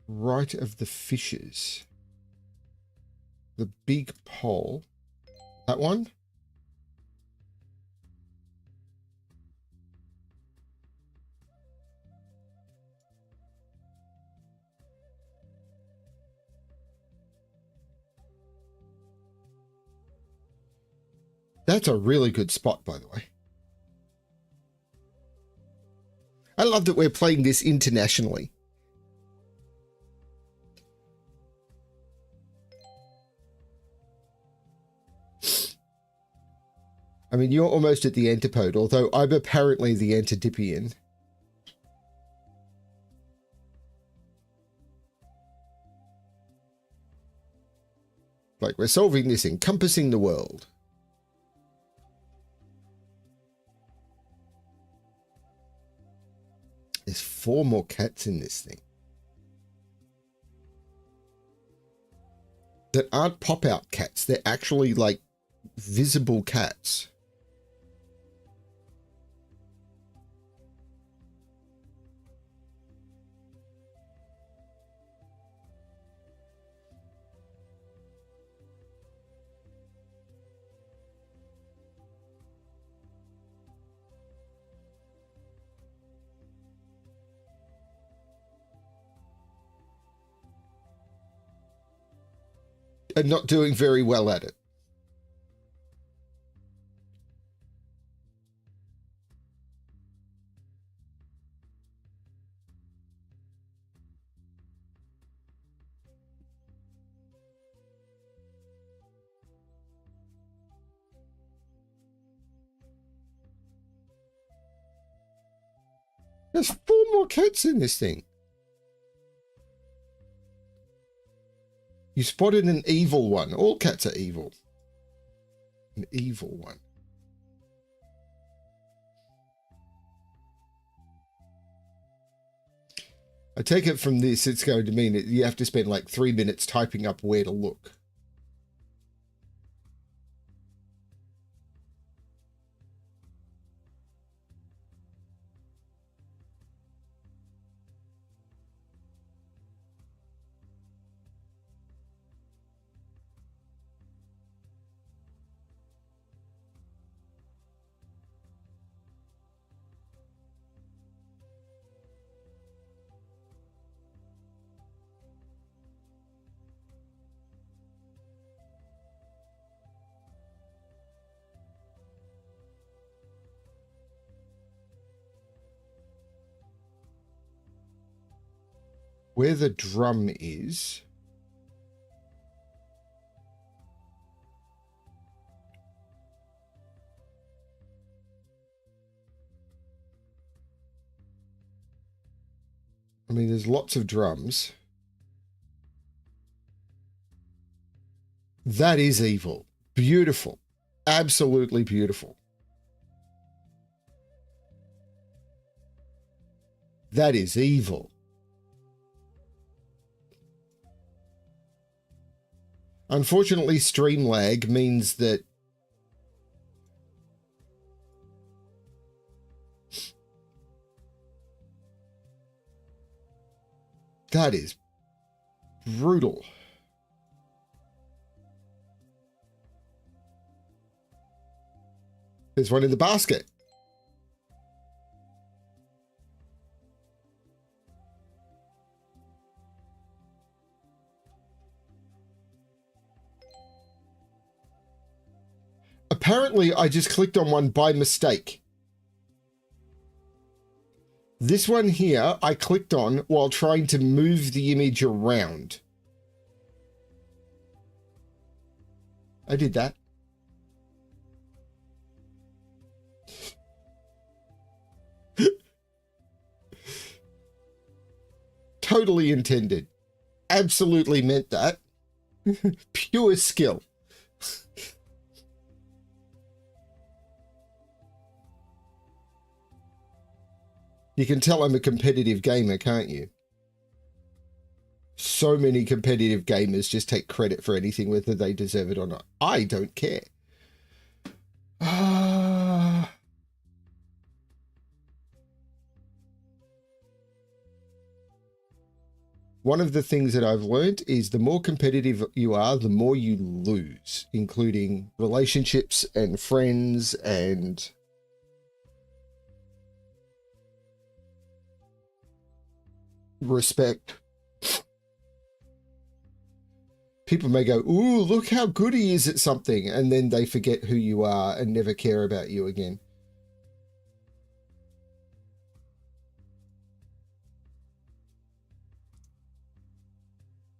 right of the fishes. The big pole. That one? That's a really good spot, by the way. I love that we're playing this internationally. I mean, you're almost at the antipode, although I'm apparently the antedipian. Like, we're solving this, encompassing the world. There's 4 more cats in this thing. That aren't pop-out cats. They're actually, like, visible cats. And not doing very well at it. There's 4 more cats in this thing. You spotted an evil one. All cats are evil. An evil one. I take it from this, it's going to mean that you have to spend like 3 minutes typing up where to look. Where the drum is. I mean, there's lots of drums. That is evil. Beautiful. Absolutely beautiful. That is evil. Unfortunately, stream lag means that that is brutal. There's one in the basket. Apparently, I just clicked on one by mistake. This one here, I clicked on while trying to move the image around. I did that. Totally intended. Absolutely meant that. Pure skill. You can tell I'm a competitive gamer, can't you? So many competitive gamers just take credit for anything, whether they deserve it or not. I don't care. One of the things that I've learned is the more competitive you are, the more you lose, including relationships and friends and respect. People may go, ooh, look how good he is at something, and then they forget who you are and never care about you again.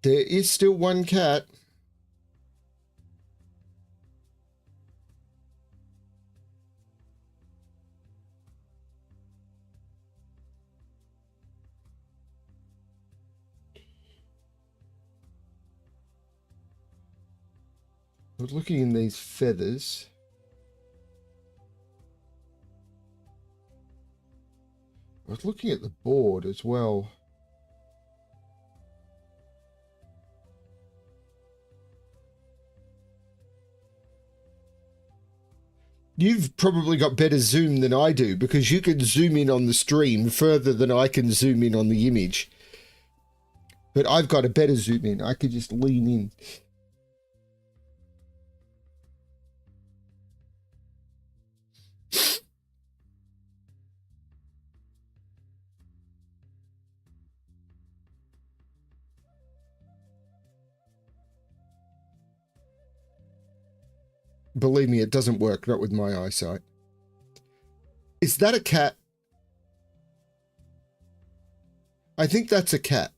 There is still one cat. I was looking in these feathers. I was looking at the board as well. You've probably got better zoom than I do because you can zoom in on the stream further than I can zoom in on the image. But I've got a better zoom in. I could just lean in. Believe me, it doesn't work, not with my eyesight. Is that a cat? I think that's a cat.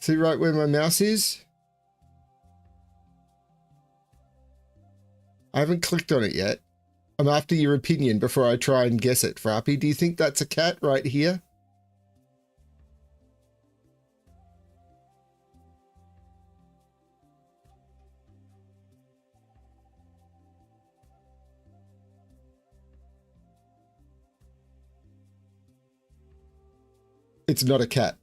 See right where my mouse is? I haven't clicked on it yet. I'm after your opinion before I try and guess it. Frappy, do you think that's a cat right here? It's not a cat.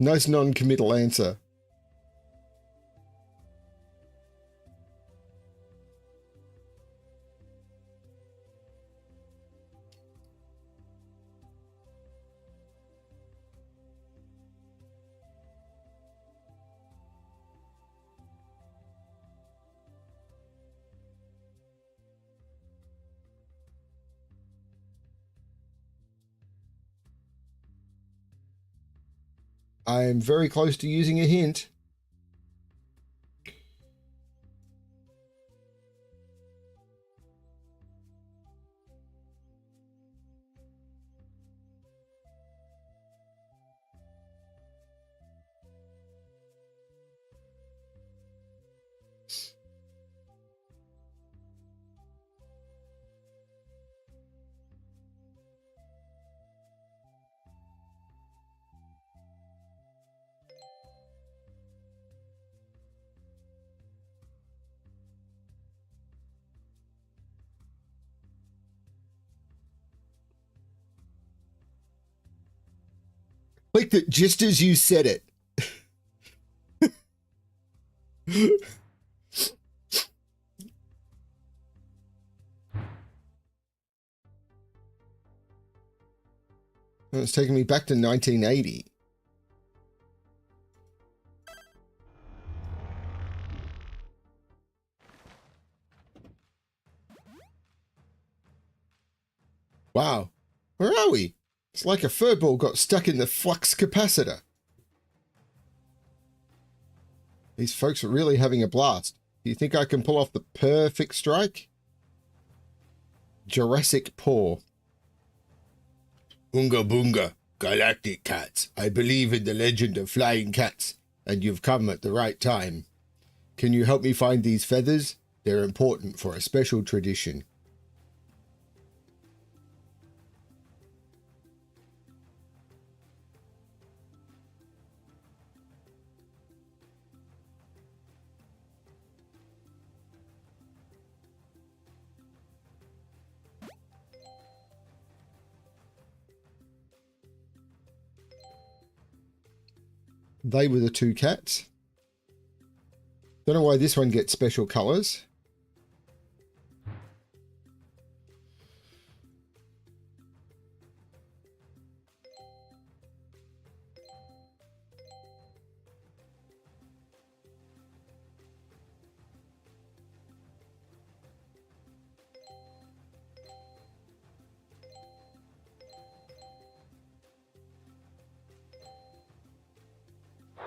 Nice non-committal answer. I am very close to using a hint. Clicked it just as you said it. It's taking me back to 1980. Wow. Where are we? It's like a furball got stuck in the flux capacitor. These folks are really having a blast. Do you think I can pull off the perfect strike? Jurassic paw. Unga boonga, galactic cats. I believe in the legend of flying cats, and you've come at the right time. Can you help me find these feathers? They're important for a special tradition. They were the two cats. Don't know why this one gets special colours.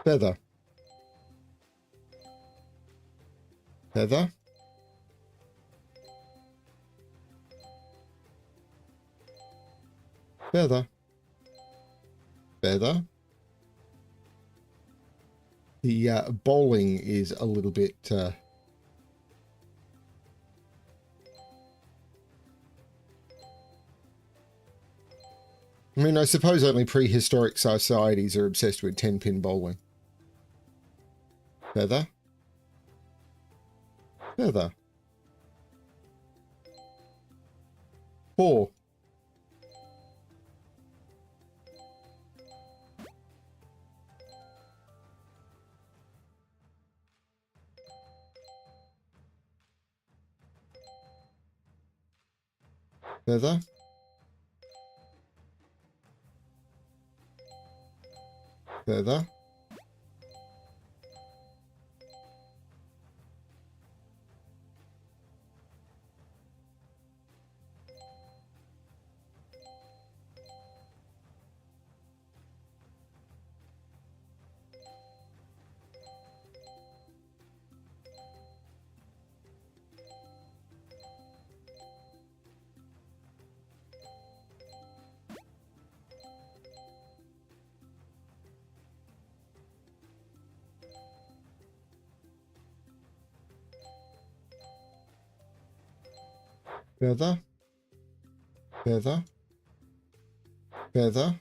Feather. Feather. Feather. Feather. The bowling is a little bit... I mean, I suppose only prehistoric societies are obsessed with 10-pin bowling. Feather. Feather. 4. Feather. Feather. Feather. Feather. Feather.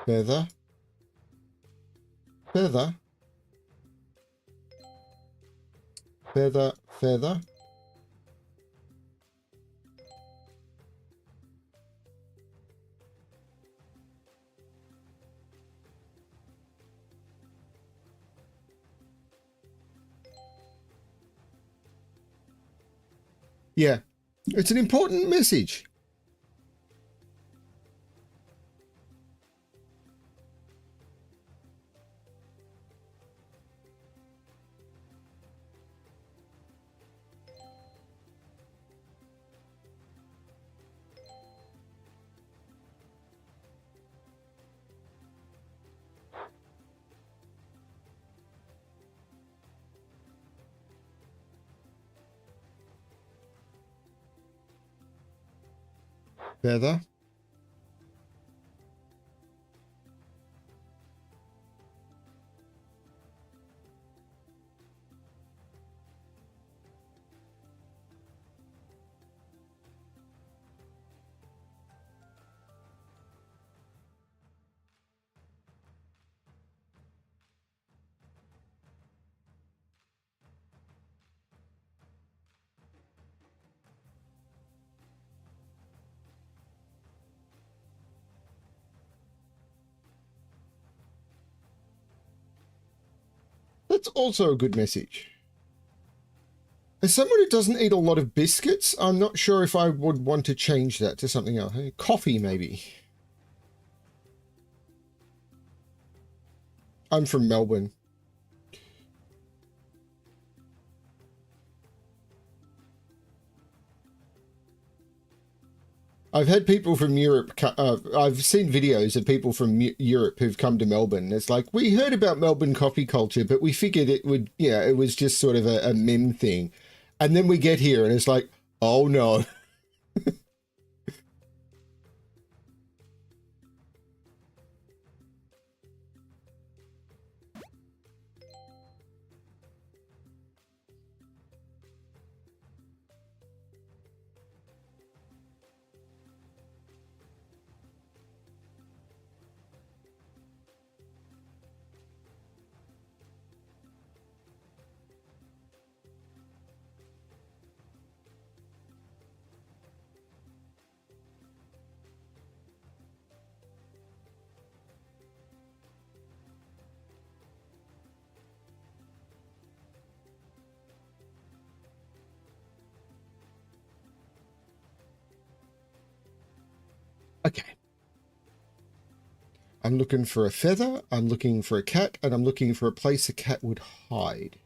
Feather. Feather. Feather. Feather. Yeah, it's an important message. Feather. That's also a good message. As someone who doesn't eat a lot of biscuits, I'm not sure if I would want to change that to something else. Coffee, maybe. I'm from Melbourne. I've had people from Europe, I've seen videos of people from Europe who've come to Melbourne. It's like, we heard about Melbourne coffee culture, but we figured it would, it was just sort of a meme thing. And then we get here and it's like, oh no. Okay. I'm looking for a feather, I'm looking for a cat, and I'm looking for a place a cat would hide.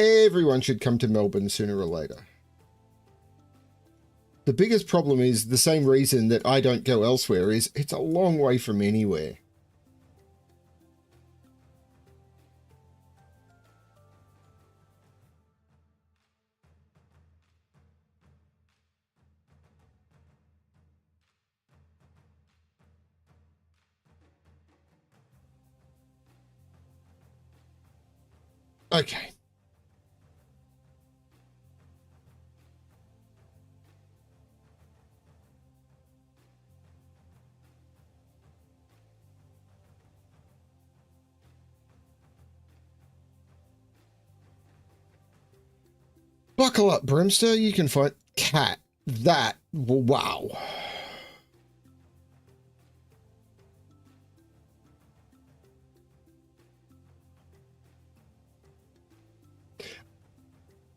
Everyone should come to Melbourne sooner or later. The biggest problem is the same reason that I don't go elsewhere is it's a long way from anywhere. Okay. Buckle up, Brimster. You can find cat. That, wow.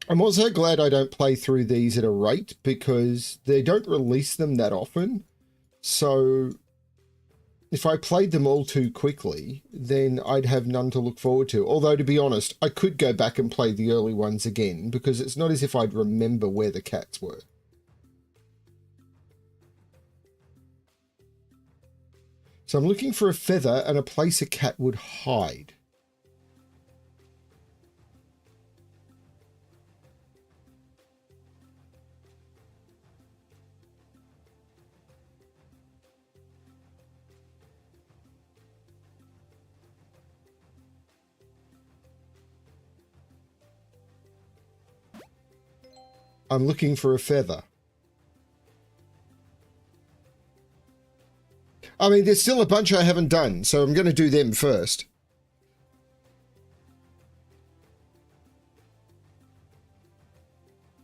I'm also glad I don't play through these at a rate because they don't release them that often. So if I played them all too quickly, then I'd have none to look forward to. Although, to be honest, I could go back and play the early ones again because it's not as if I'd remember where the cats were. So I'm looking for a feather and a place a cat would hide. I'm looking for a feather. I mean, there's still a bunch I haven't done, so I'm going to do them first.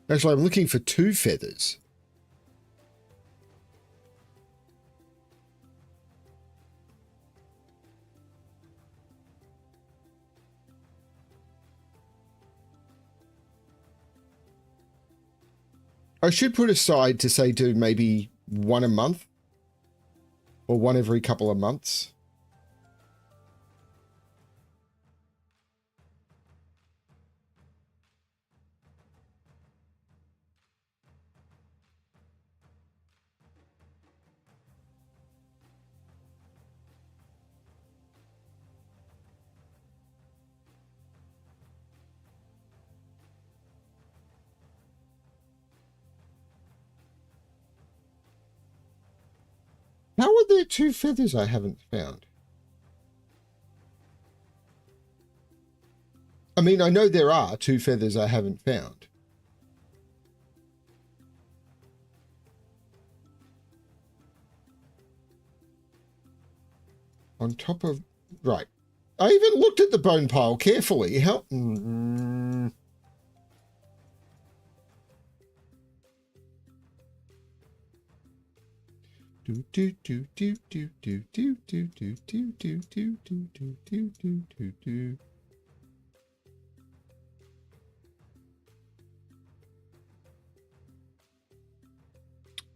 Actually, I'm looking for 2 feathers. I should put aside to say do maybe 1 a month or 1 every couple of months. How are there 2 feathers I haven't found? I mean, I know there are 2 feathers I haven't found. On top of... Right. I even looked at the bone pile carefully. How... Do do do do do do do do do do do do do do do do do.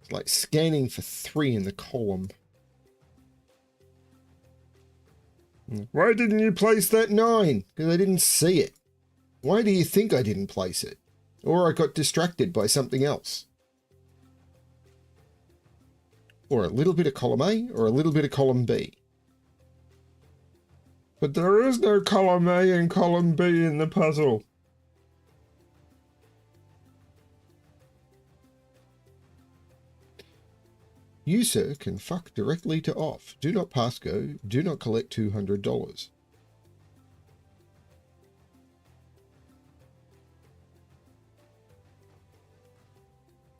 It's like scanning for 3 in the column. Why didn't you place that 9? Because I didn't see it. Why do you think I didn't place it? Or I got distracted by something else. Or a little bit of column A, or a little bit of column B. But there is no column A and column B in the puzzle. You, sir, can fuck directly to off. Do not pass go. Do not collect $200.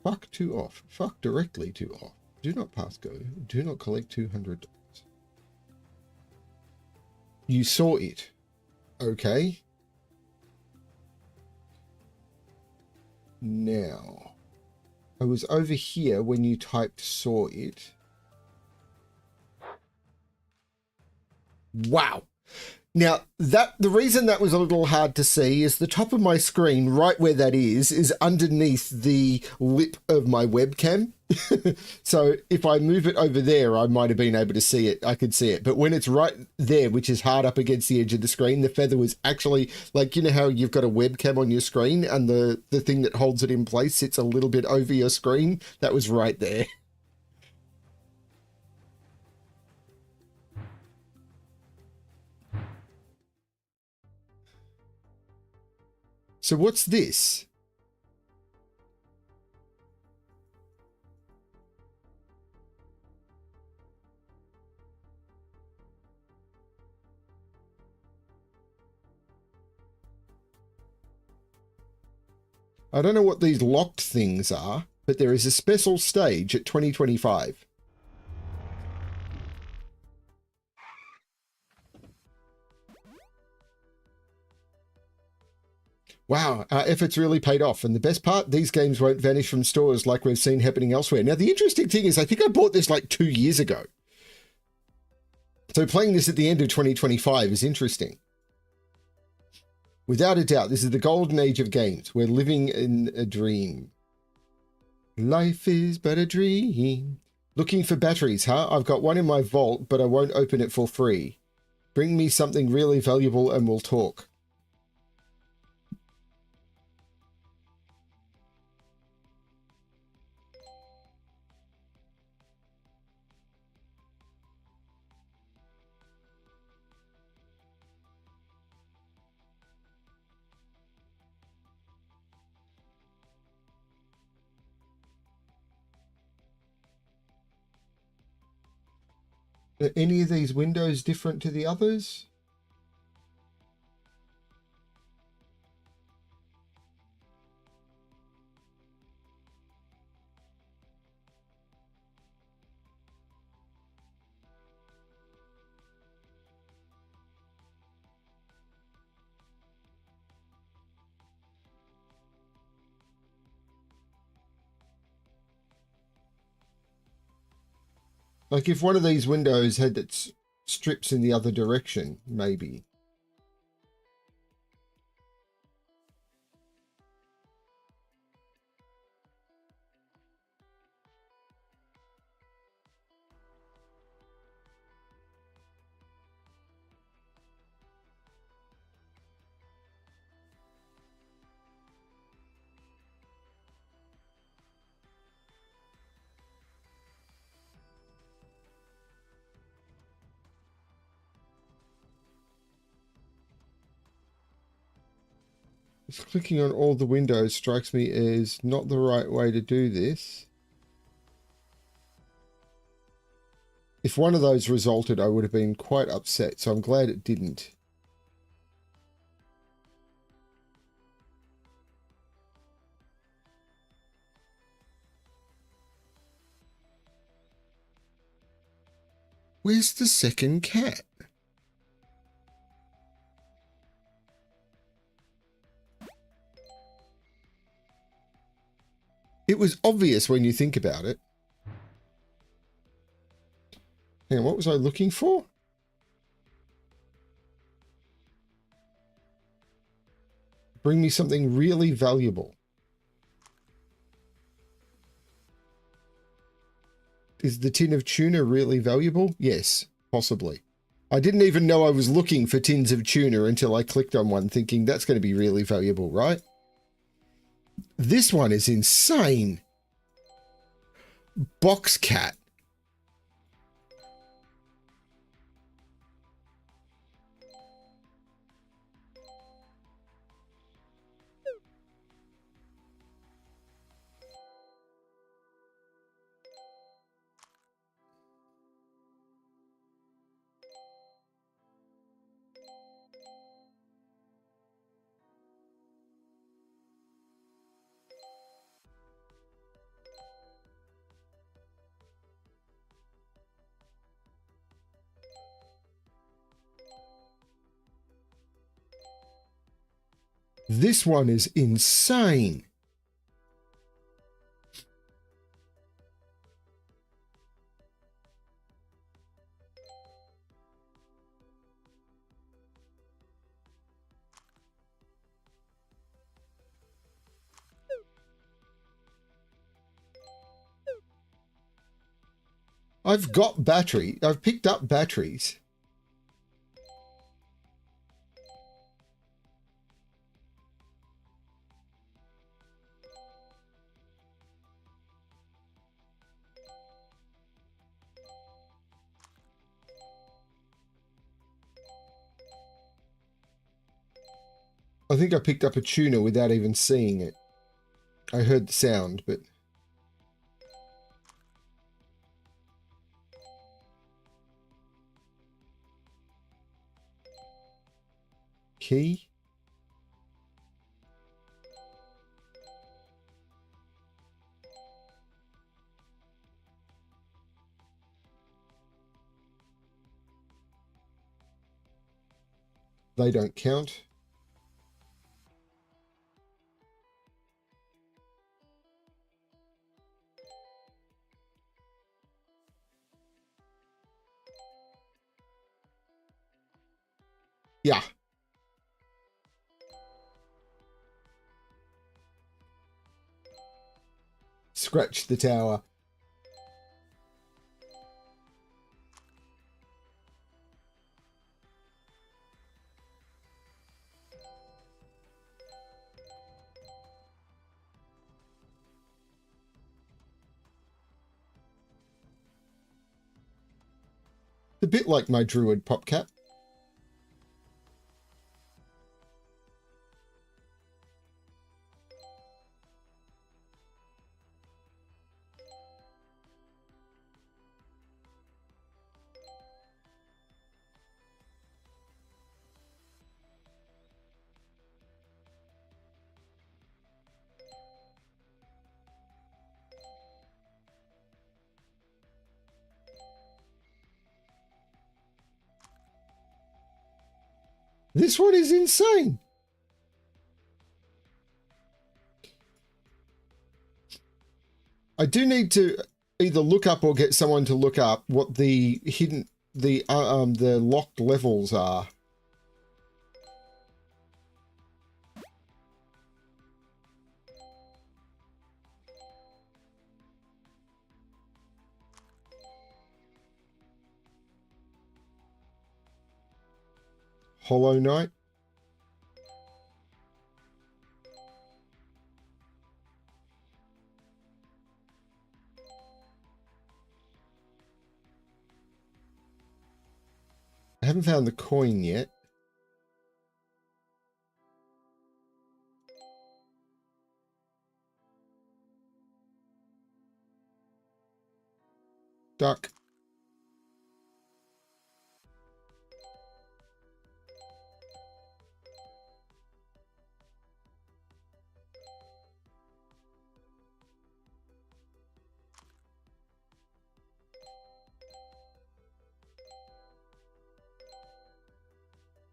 Fuck to off. Fuck directly to off. Do not pass go. Do not collect $200. You saw it. Okay. Now, I was over here when you typed saw it. Wow. Now, the reason that was a little hard to see is the top of my screen, right where that is underneath the lip of my webcam. So if I move it over there, I might have been able to see it. I could see it. But when it's right there, which is hard up against the edge of the screen, the feather was actually, like, you know how you've got a webcam on your screen and the thing that holds it in place sits a little bit over your screen? That was right there. So what's this? I don't know what these locked things are, but there is a special stage at 2025. Wow, our efforts really paid off. And the best part, these games won't vanish from stores like we've seen happening elsewhere. Now, the interesting thing is, I think I bought this like 2 years ago. So playing this at the end of 2025 is interesting. Without a doubt, this is the golden age of games. We're living in a dream. Life is but a dream. Looking for batteries, huh? I've got one in my vault, but I won't open it for free. Bring me something really valuable and we'll talk. Are any of these windows different to the others? Like if one of these windows had its strips in the other direction, maybe. Just clicking on all the windows strikes me as not the right way to do this. If one of those resulted, I would have been quite upset, so I'm glad it didn't. Where's the second cat? It was obvious when you think about it. Hang on, what was I looking for? Bring me something really valuable. Is the tin of tuna really valuable? Yes, possibly. I didn't even know I was looking for tins of tuna until I clicked on one thinking that's going to be really valuable, right? This one is insane. Box cat. This one is insane. I've got battery. I've picked up batteries. I think I picked up a tuna without even seeing it. I heard the sound, but... Key? They don't count. Yeah. Scratch the tower. A bit like my druid popcat. This one is insane. I do need to either look up or get someone to look up what the locked levels are. Hollow Knight. I haven't found the coin yet. Duck.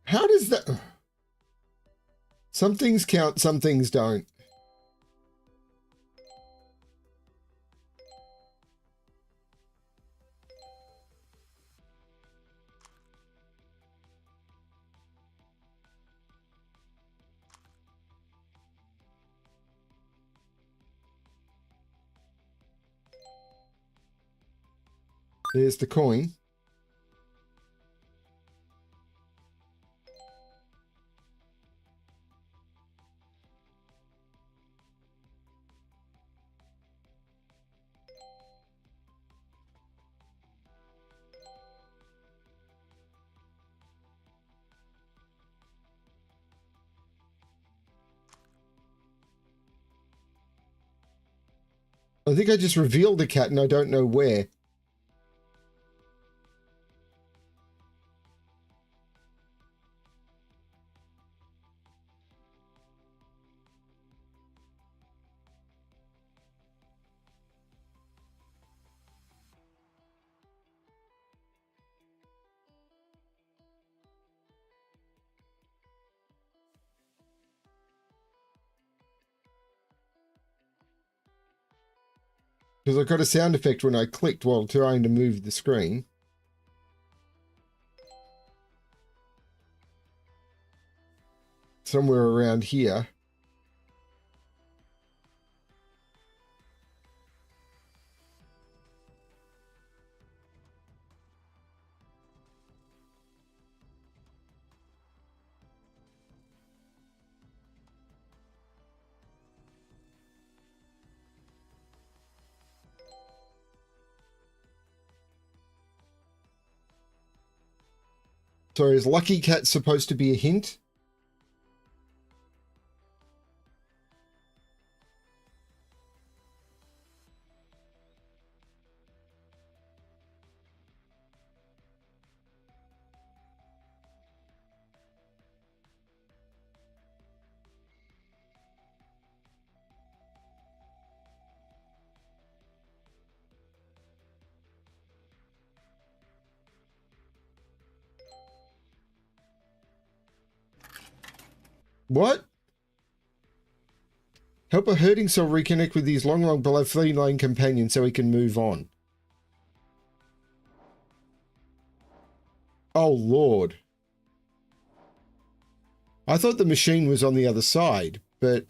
How does that... Some things count, some things don't. There's the coin. I think I just revealed the cat and I don't know where. Because I got a sound effect when I clicked while trying to move the screen. Somewhere around here. So is Lucky Cat supposed to be a hint? What? Help a herding cell reconnect with his long beloved feline companion so he can move on. Oh, Lord. I thought the machine was on the other side, but...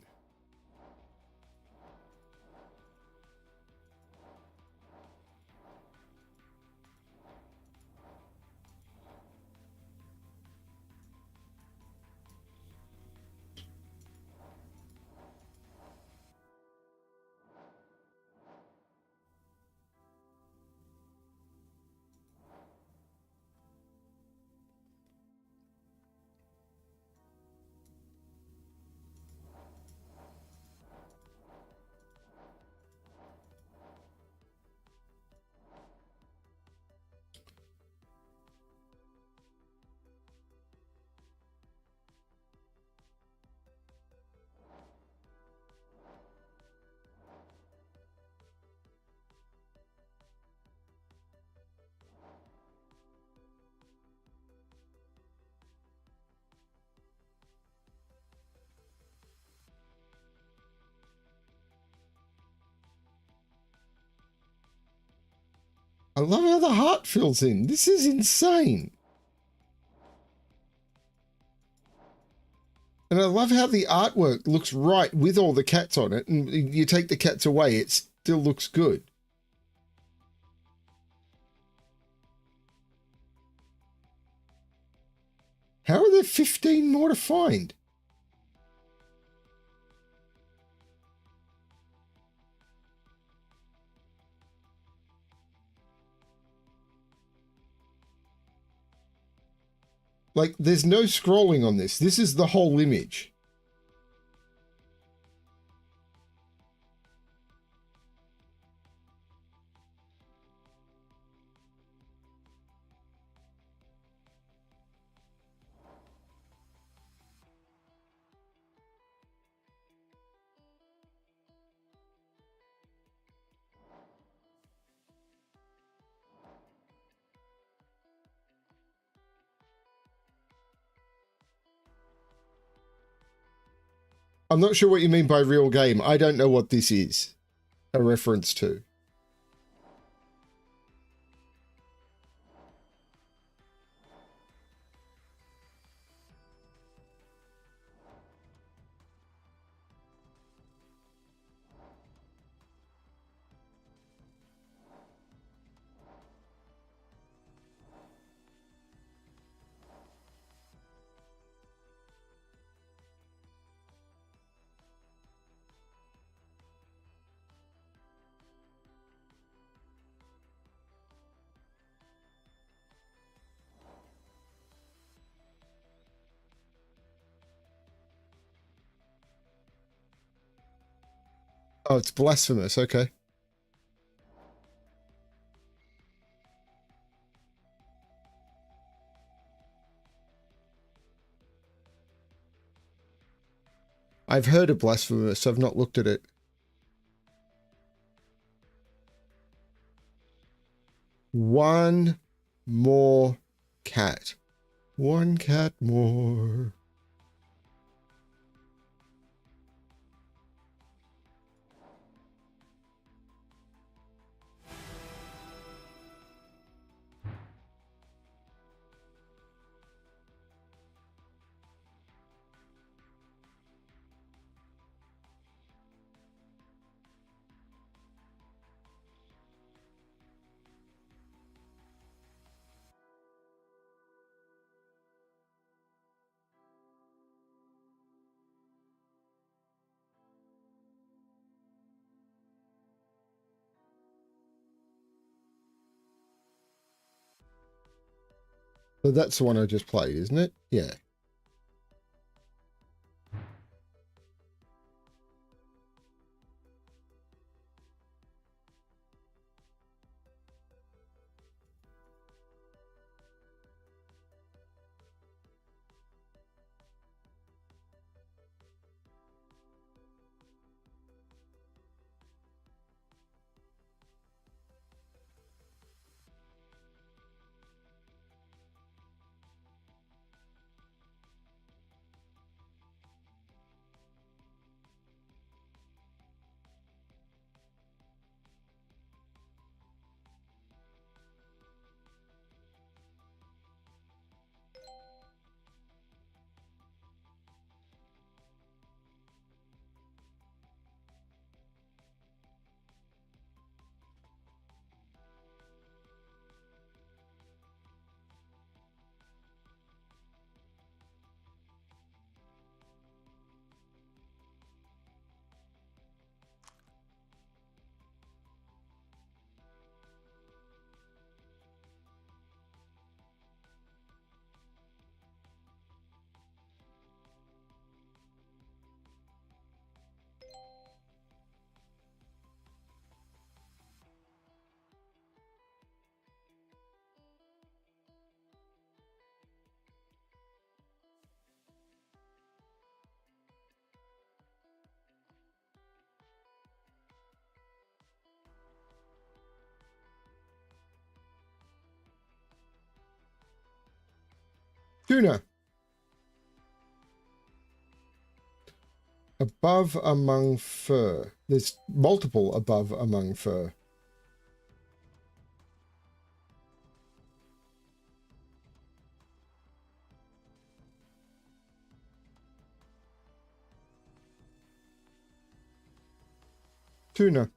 I love how the heart fills in. This is insane. And I love how the artwork looks right with all the cats on it. And you take the cats away, it still looks good. How are there 15 more to find? Like, there's no scrolling on this. This is the whole image. I'm not sure what you mean by real game. I don't know what this is a reference to. Oh, it's blasphemous. Okay. I've heard of blasphemous. I've not looked at it. One more cat. One cat more. So that's the one I just played, isn't it? Yeah. Tuna. Above among fur. There's multiple above among fur. Tuna.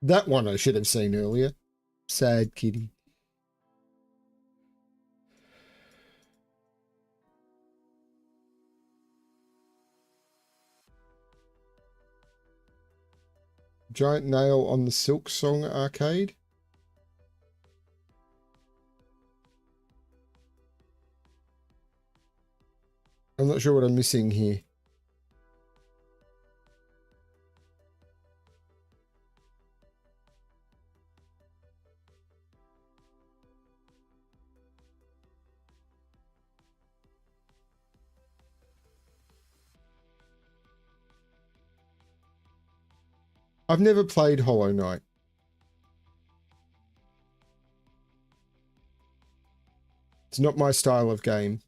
That one I should have seen earlier. Sad kitty. Giant nail on the Silk Song arcade. I'm not sure what I'm missing here. I've never played Hollow Knight. It's not my style of game.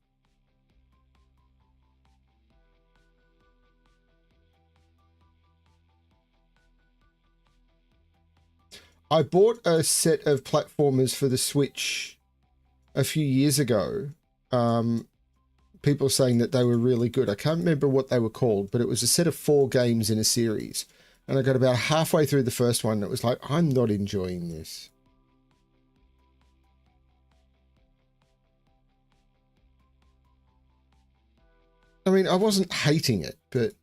I bought a set of platformers for the Switch a few years ago. People saying that they were really good. I can't remember what they were called, but it was a set of 4 games in a series. And I got about halfway through the first one and it was like, I'm not enjoying this. I mean, I wasn't hating it, but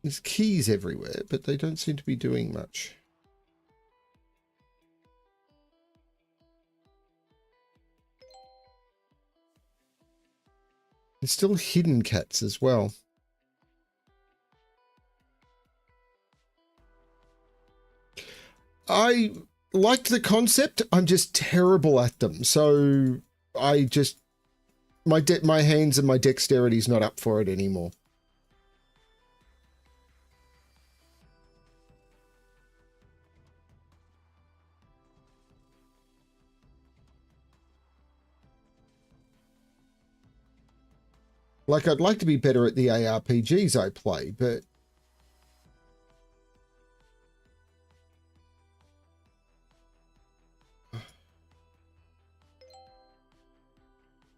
there's keys everywhere, but they don't seem to be doing much. There's still hidden cats as well. I liked the concept. I'm just terrible at them. So I just, my hands and my dexterity is not up for it anymore. Like, I'd like to be better at the ARPGs I play, but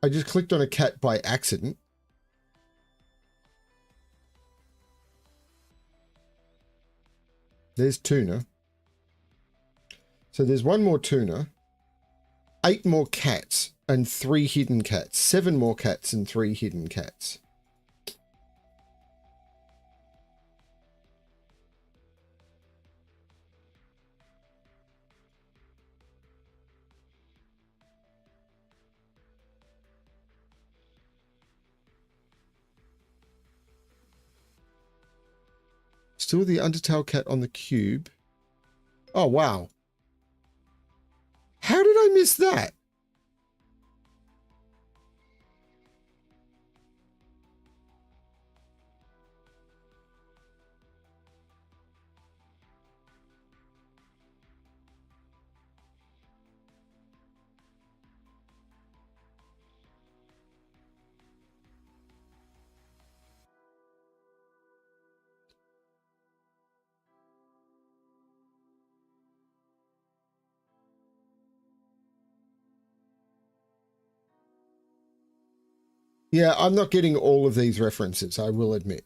I just clicked on a cat by accident. There's tuna. So there's 1 more tuna, 8 more cats, and 3 hidden cats. 7 more cats and 3 hidden cats. Still the Undertale cat on the cube. Oh, wow. How did I miss that? Yeah, I'm not getting all of these references, I will admit.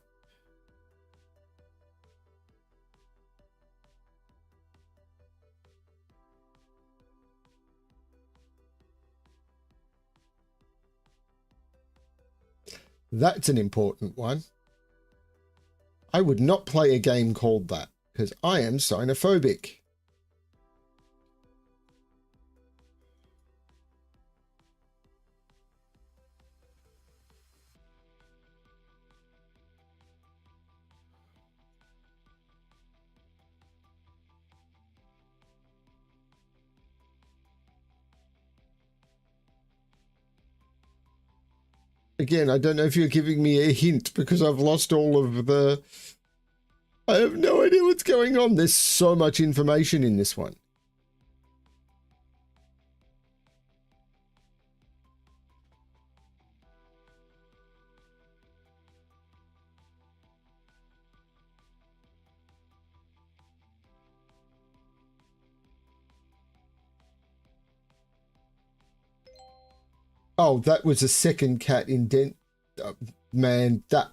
That's an important one. I would not play a game called that because I am xenophobic. Again, I don't know if you're giving me a hint because I've lost all of the... I have no idea what's going on. There's so much information in this one. Oh, that was a second cat in Dent. Man, that...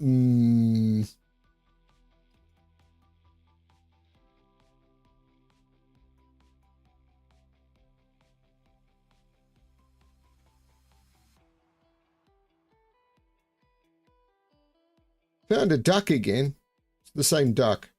Found a duck again. It's the same duck.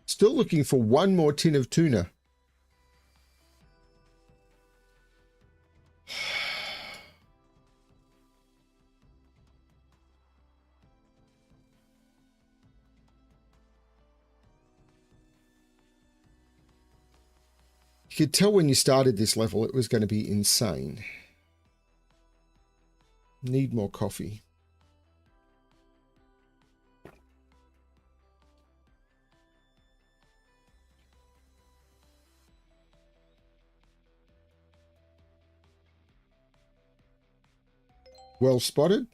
Still looking for one more tin of tuna. You could tell when you started this level it was going to be insane. Need more coffee. Well spotted.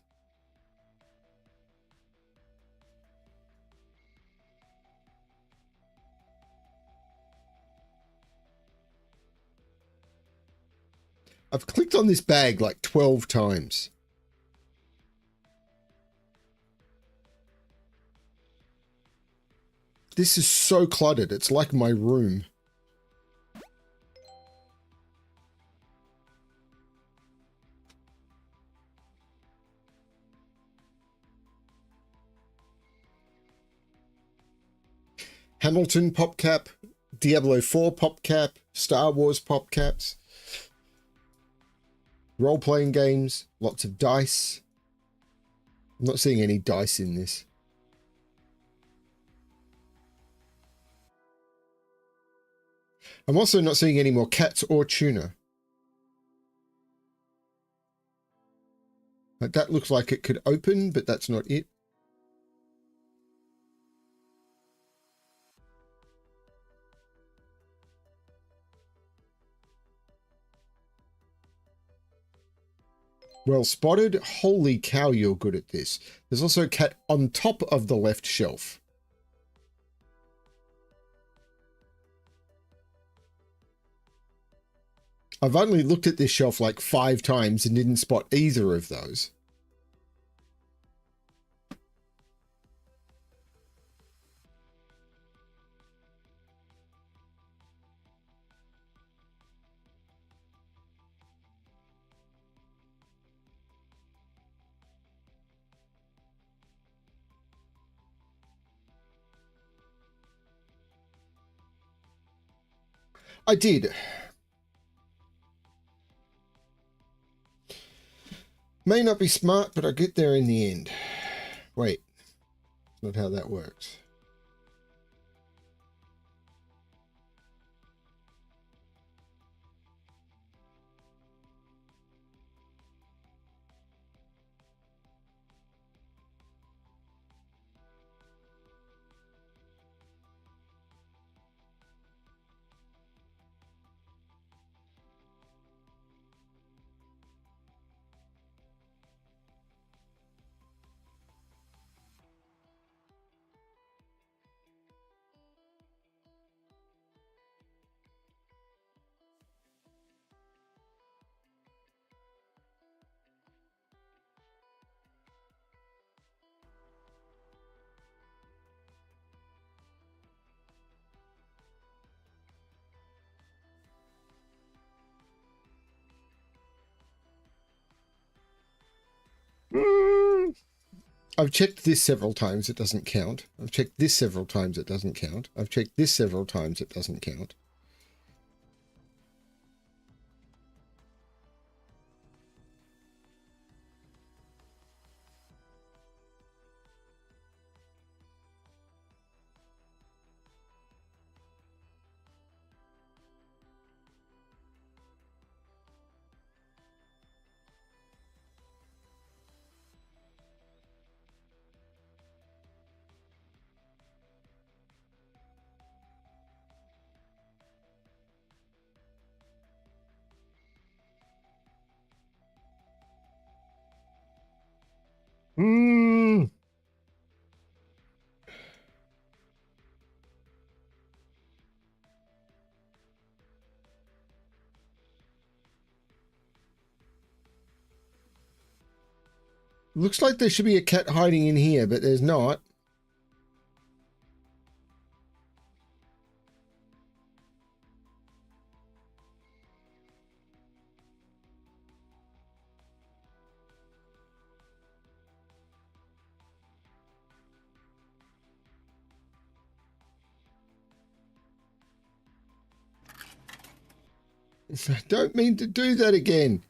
I've clicked on this bag like 12 times. This is so cluttered. It's like my room. Hamilton PopCap, Diablo 4 PopCap, Star Wars PopCaps. Role-playing games, lots of dice. I'm not seeing any dice in this. I'm also not seeing any more cats or tuna. That looks like it could open, but that's not it. Well spotted. Holy cow, you're good at this. There's also a cat on top of the left shelf. I've only looked at this shelf like 5 times and didn't spot either of those. I did. May not be smart, but I get there in the end. Wait, that's not how that works. I've checked this several times, it doesn't count. I've checked this several times, it doesn't count. I've checked this several times, it doesn't count. Hmm. Looks like there should be a cat hiding in here, but there's not. I don't mean to do that again.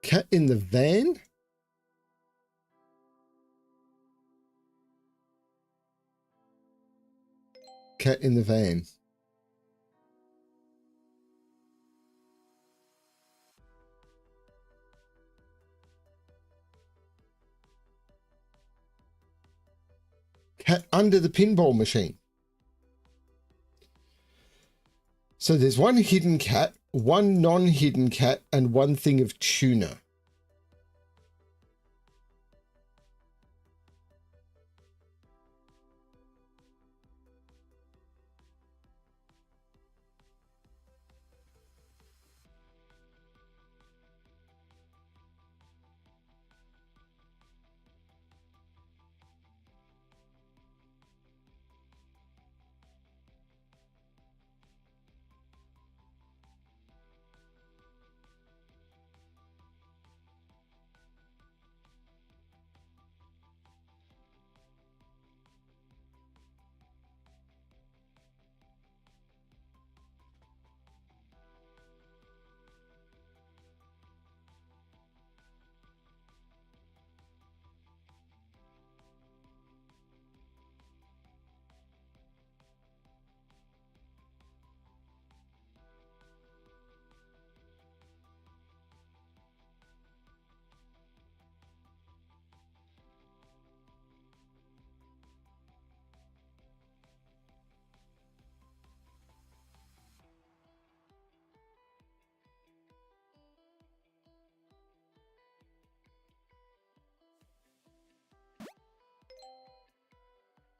Cat in the van? Cat in the van. Cat under the pinball machine. So there's one hidden cat, one non-hidden cat, and one thing of tuna.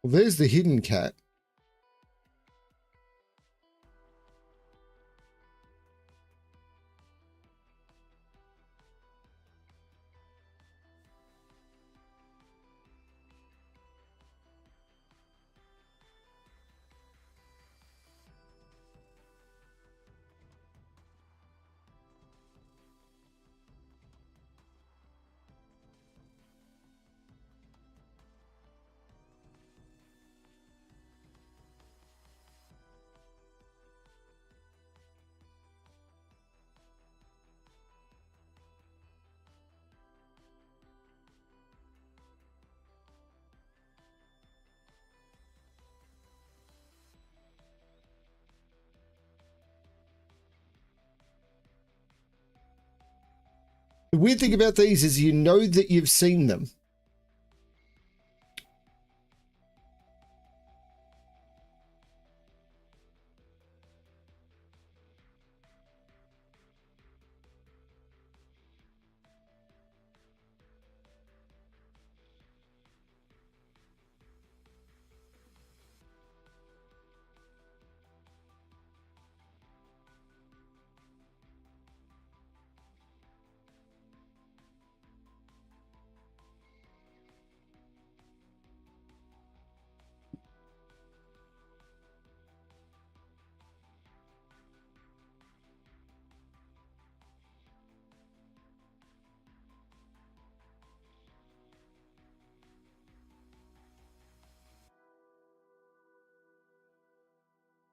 Well, there's the hidden cat. The weird thing about these is you know that you've seen them.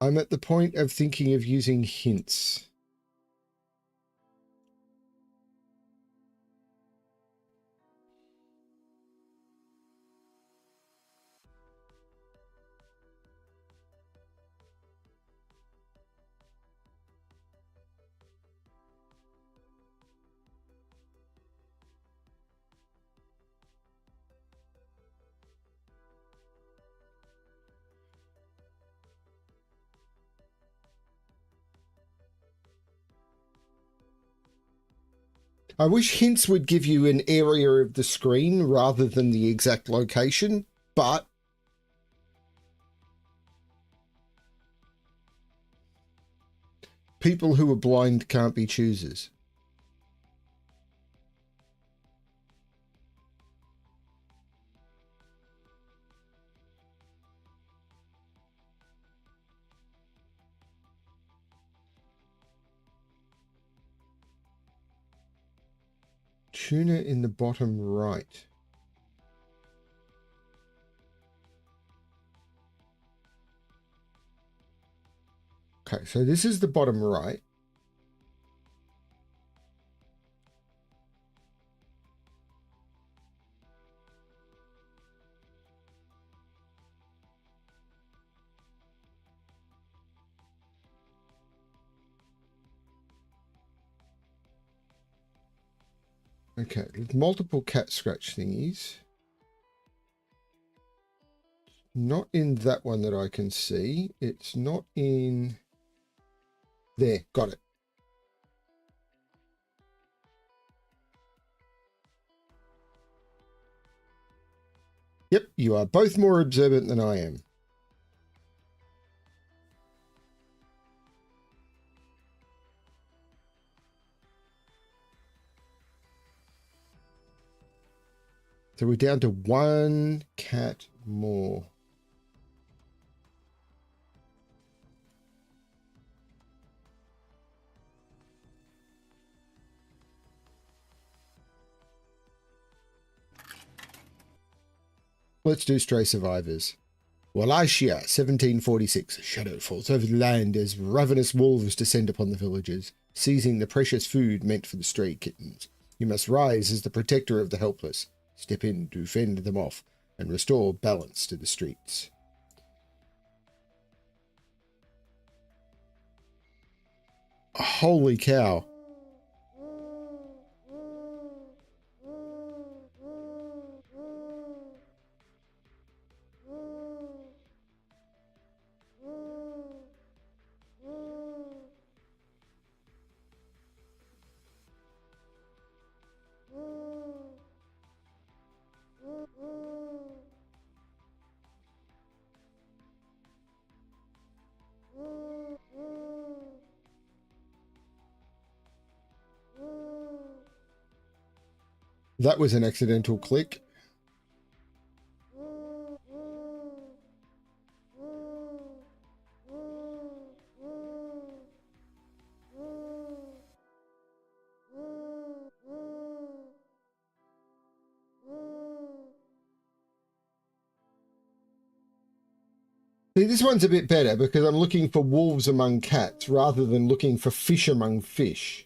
I'm at the point of thinking of using hints. I wish hints would give you an area of the screen rather than the exact location, but people who are blind can't be choosers. Tuna in the bottom right. Okay, so this is the bottom right. Okay, there's multiple cat scratch thingies. Not in that one that I can see. It's not in... There, got it. Yep, you are both more observant than I am. So we're down to one cat more. Let's do Stray Survivors. Wallachia, 1746. A shadow falls over the land as ravenous wolves descend upon the villagers, seizing the precious food meant for the stray kittens. You must rise as the protector of the helpless. Step in to fend them off and restore balance to the streets. Holy cow. That was an accidental click. See, this one's a bit better because I'm looking for wolves among cats rather than looking for fish among fish.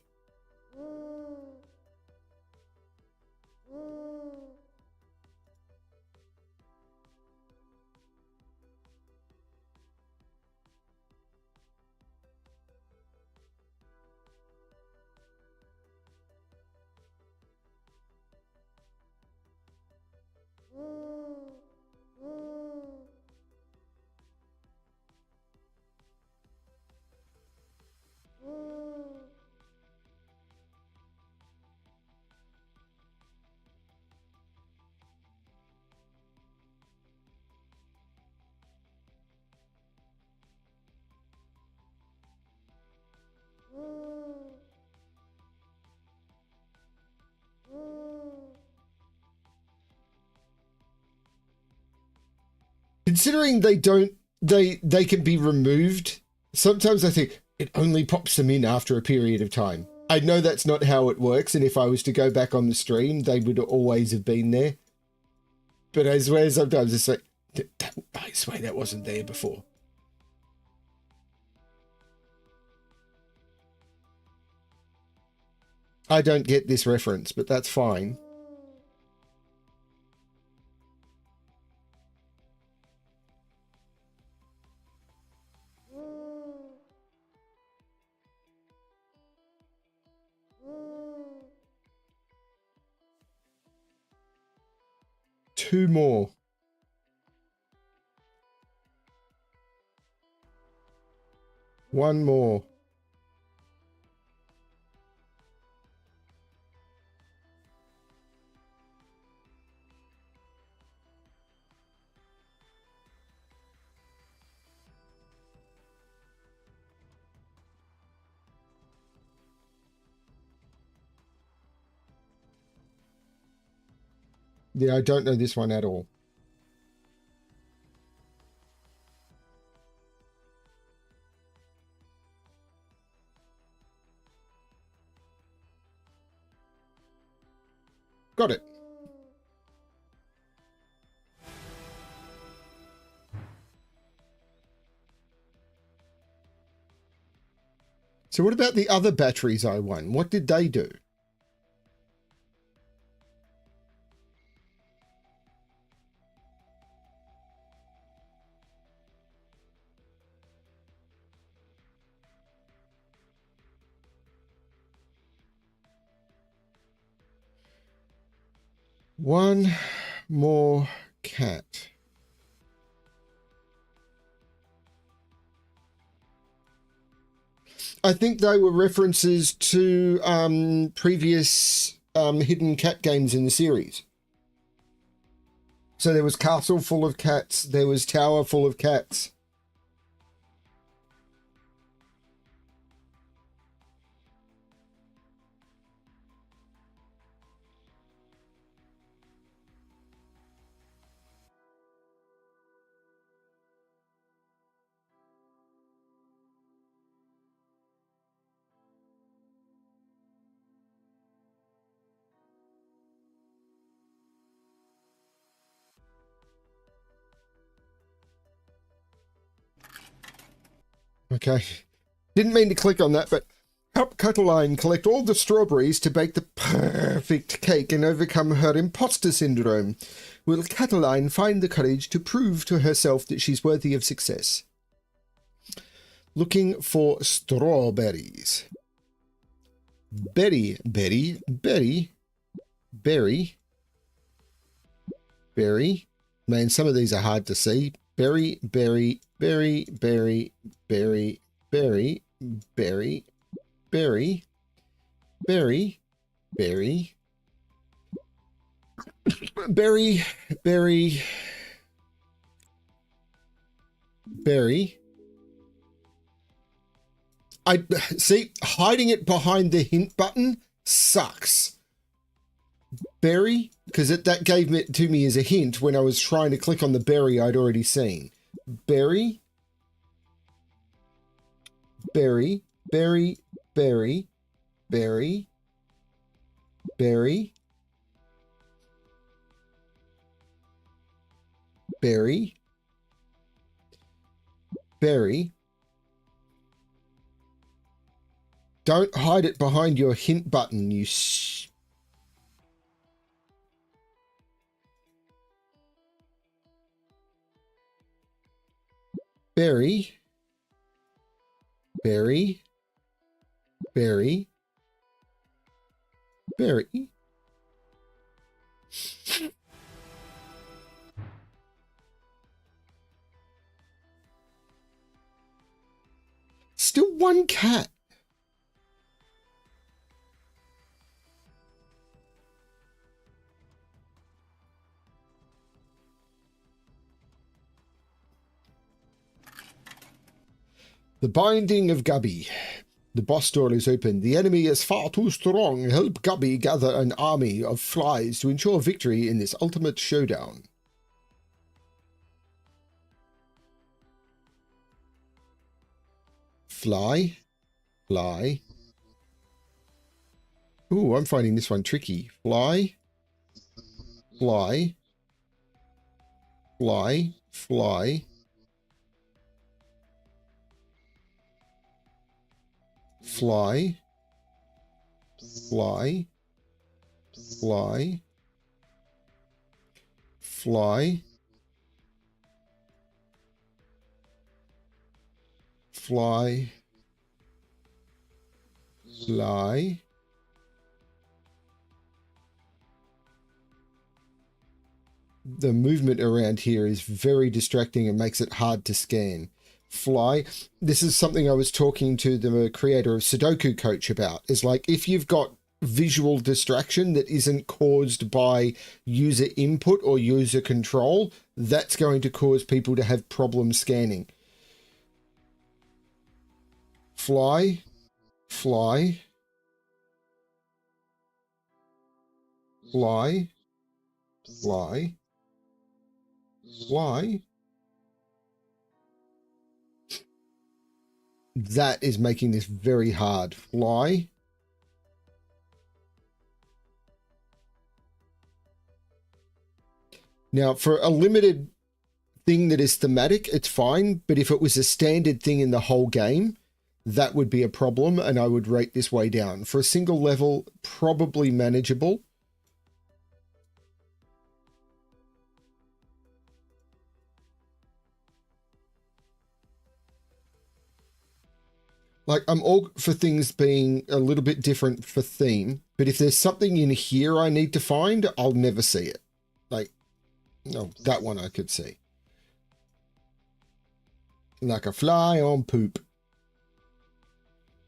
Considering they can be removed, sometimes I think it only pops them in after a period of time. I know that's not how it works, and if I was to go back on the stream, they would always have been there. But I swear sometimes it's like, I swear that wasn't there before. I don't get this reference, but that's fine. Two more. One more. Yeah, I don't know this one at all. Got it. So what about the other batteries I won? What did they do? One more cat. I think they were references to previous hidden cat games in the series. So there was Castle full of cats, there was Tower full of cats. Okay. Didn't mean to click on that, but help Cataline collect all the strawberries to bake the perfect cake and overcome her imposter syndrome. Will Cataline find the courage to prove to herself that she's worthy of success? Looking for strawberries. Berry, berry, berry, berry, berry. Man, some of these are hard to see. Berry, berry, berry, berry, berry, berry, berry, berry, berry, berry, berry, berry, berry. I see, hiding it behind the hint button sucks. Berry, because that gave it to me as a hint when I was trying to click on the berry I'd already seen. Berry, berry, berry, berry, berry, berry, berry, berry. Don't hide it behind your hint button, you berry, berry, berry, berry. Still one cat. The Binding of Gubby. The boss door is open. The enemy is far too strong. Help Gubby gather an army of flies to ensure victory in this ultimate showdown. Fly. Fly. Ooh, I'm finding this one tricky. Fly. Fly. Fly. Fly. Fly. fly, fly, fly, fly, fly. The movement around here is very distracting and makes it hard to scan. Fly. This is something I was talking to the creator of Sudoku Coach about. Is like, if you've got visual distraction that isn't caused by user input or user control, that's going to cause people to have problems scanning. Fly, fly, fly, fly, fly. That is making this very hard. Fly. Now, for a limited thing that is thematic, it's fine. But if it was a standard thing in the whole game, that would be a problem, and I would rate this way down. For a single level, probably manageable. Like, I'm all for things being a little bit different for theme, but if there's something in here I need to find, I'll never see it. Like, no, that one I could see. Like a fly on poop.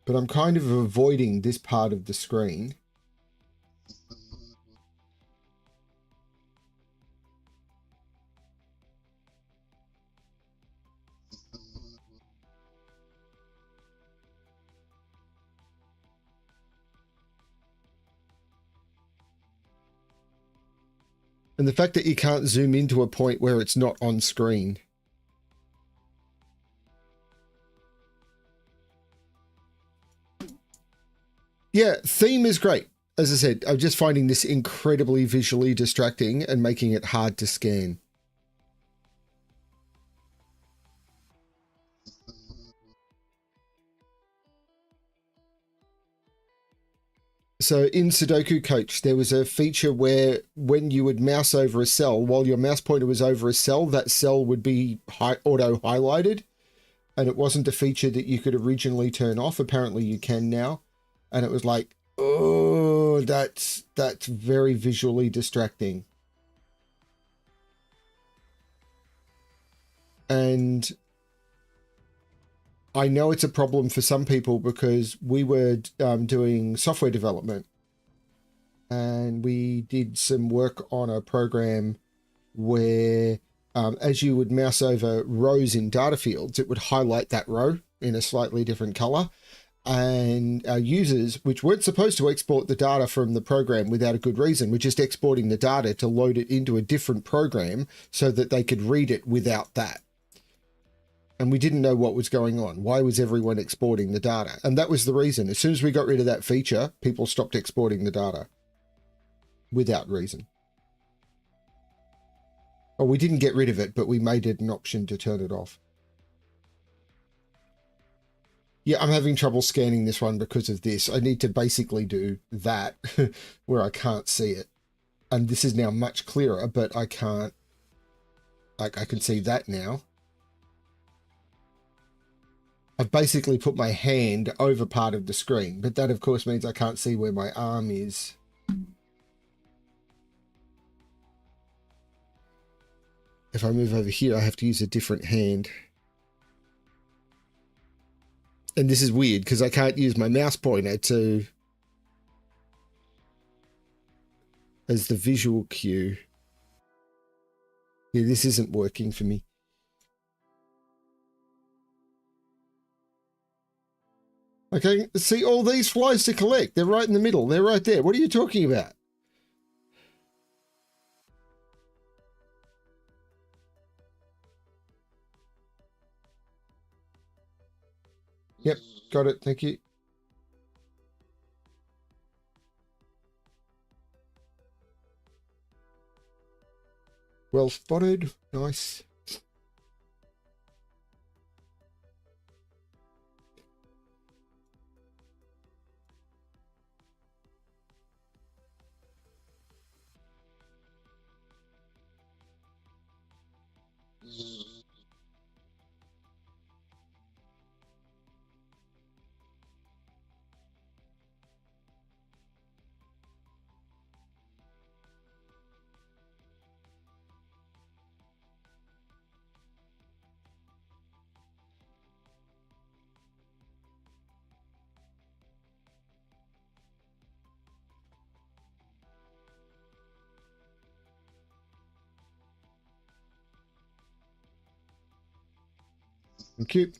But I'm kind of avoiding this part of the screen. And the fact that you can't zoom into a point where it's not on screen. Yeah, theme is great. As I said, I'm just finding this incredibly visually distracting and making it hard to scan. So in Sudoku Coach, there was a feature where when you would mouse over a cell, while your mouse pointer was over a cell, that cell would be auto-highlighted. And it wasn't a feature that you could originally turn off. Apparently you can now. And it was like, oh, that's very visually distracting. And I know it's a problem for some people because we were doing software development and we did some work on a program where as you would mouse over rows in data fields, it would highlight that row in a slightly different color. And our users, which weren't supposed to export the data from the program without a good reason, were just exporting the data to load it into a different program so that they could read it without that. And we didn't know what was going on. Why was everyone exporting the data? And that was the reason. As soon as we got rid of that feature, people stopped exporting the data without reason. Well, we didn't get rid of it, but we made it an option to turn it off. Yeah, I'm having trouble scanning this one because of this. I need to basically do that where I can't see it. And this is now much clearer, but I can't. Like, I can see that now. I've basically put my hand over part of the screen, but that of course means I can't see where my arm is. If I move over here, I have to use a different hand. And this is weird because I can't use my mouse pointer to as the visual cue. Yeah, this isn't working for me. Okay, see all these flies to collect. They're right in the middle. They're right there. What are you talking about? Yep, got it. Thank you. Well spotted. Nice. Thank you.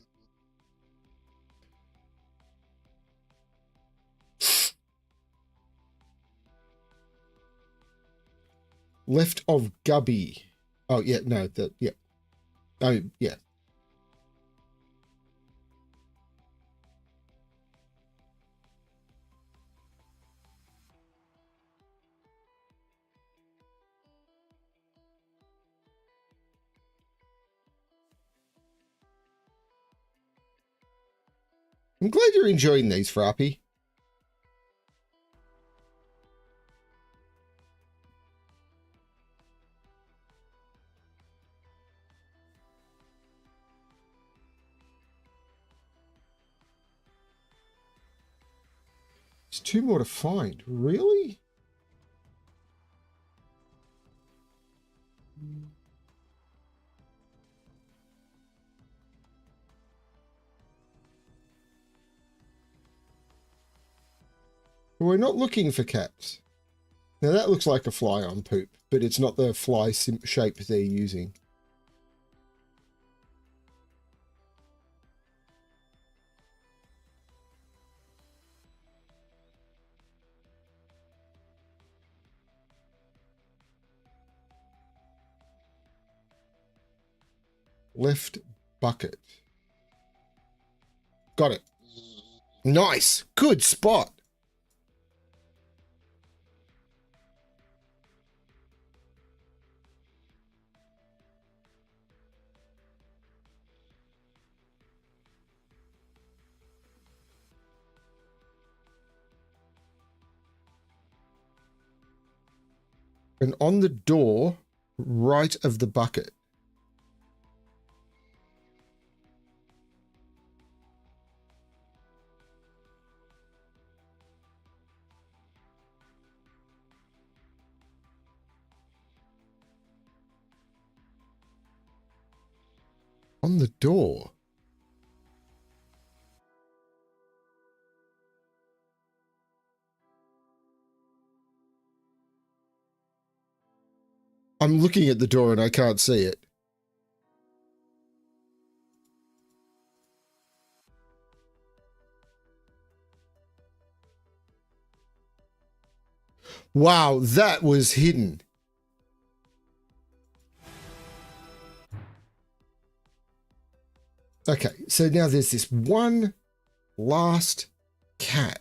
Left of Gubby. Oh, yeah, no, yeah. Oh, yeah. I'm glad you're enjoying these, Frappy. There's 2 more to find. Really? We're not looking for cats. Now that looks like a fly on poop, but it's not the fly shape they're using. Left bucket. Got it. Nice. Good spot. And on the door, right of the bucket. On the door. I'm looking at the door and I can't see it. Wow, that was hidden. Okay, so now there's this one last cat.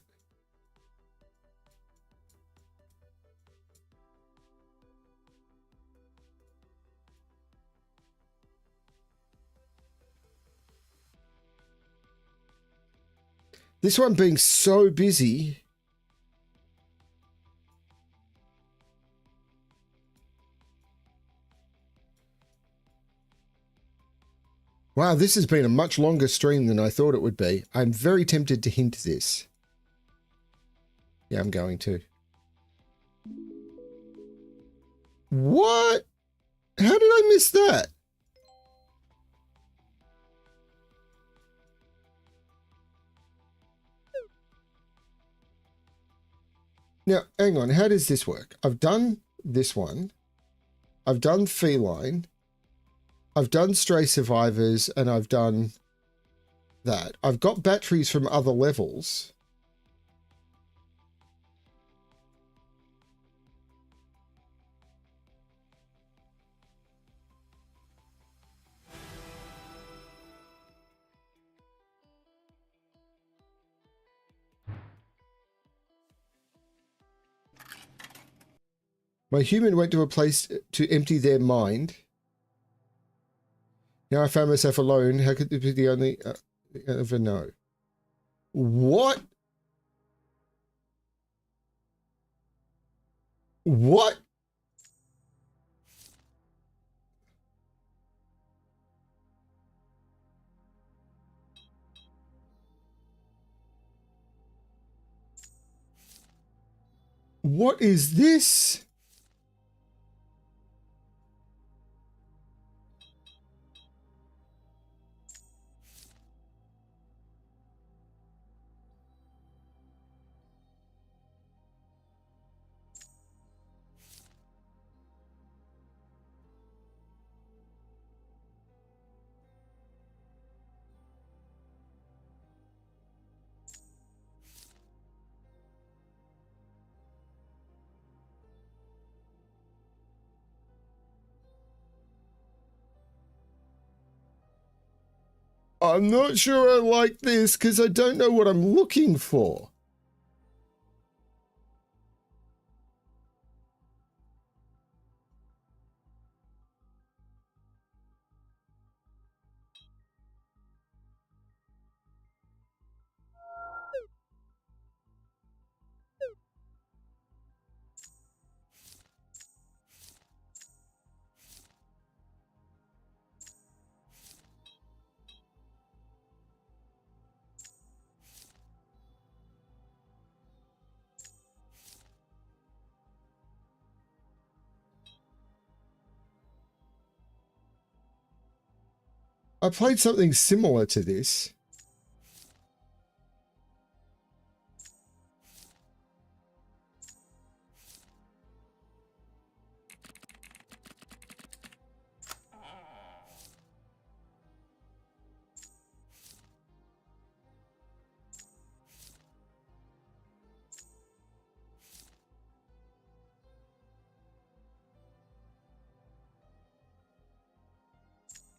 This one being so busy. Wow, this has been a much longer stream than I thought it would be. I'm very tempted to hint this. Yeah, I'm going to. What? How did I miss that? Now, hang on. How does this work? I've done this one. I've done Feline. I've done Stray Survivors, and I've done that. I've got batteries from other levels. My human went to a place to empty their mind. Now I found myself alone. How could it be the only... ever know? What? What? What is this? I'm not sure I like this because I don't know what I'm looking for. I played something similar to this.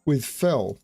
With Fel.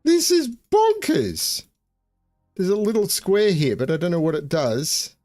This is bonkers. There's a little square here, but I don't know what it does.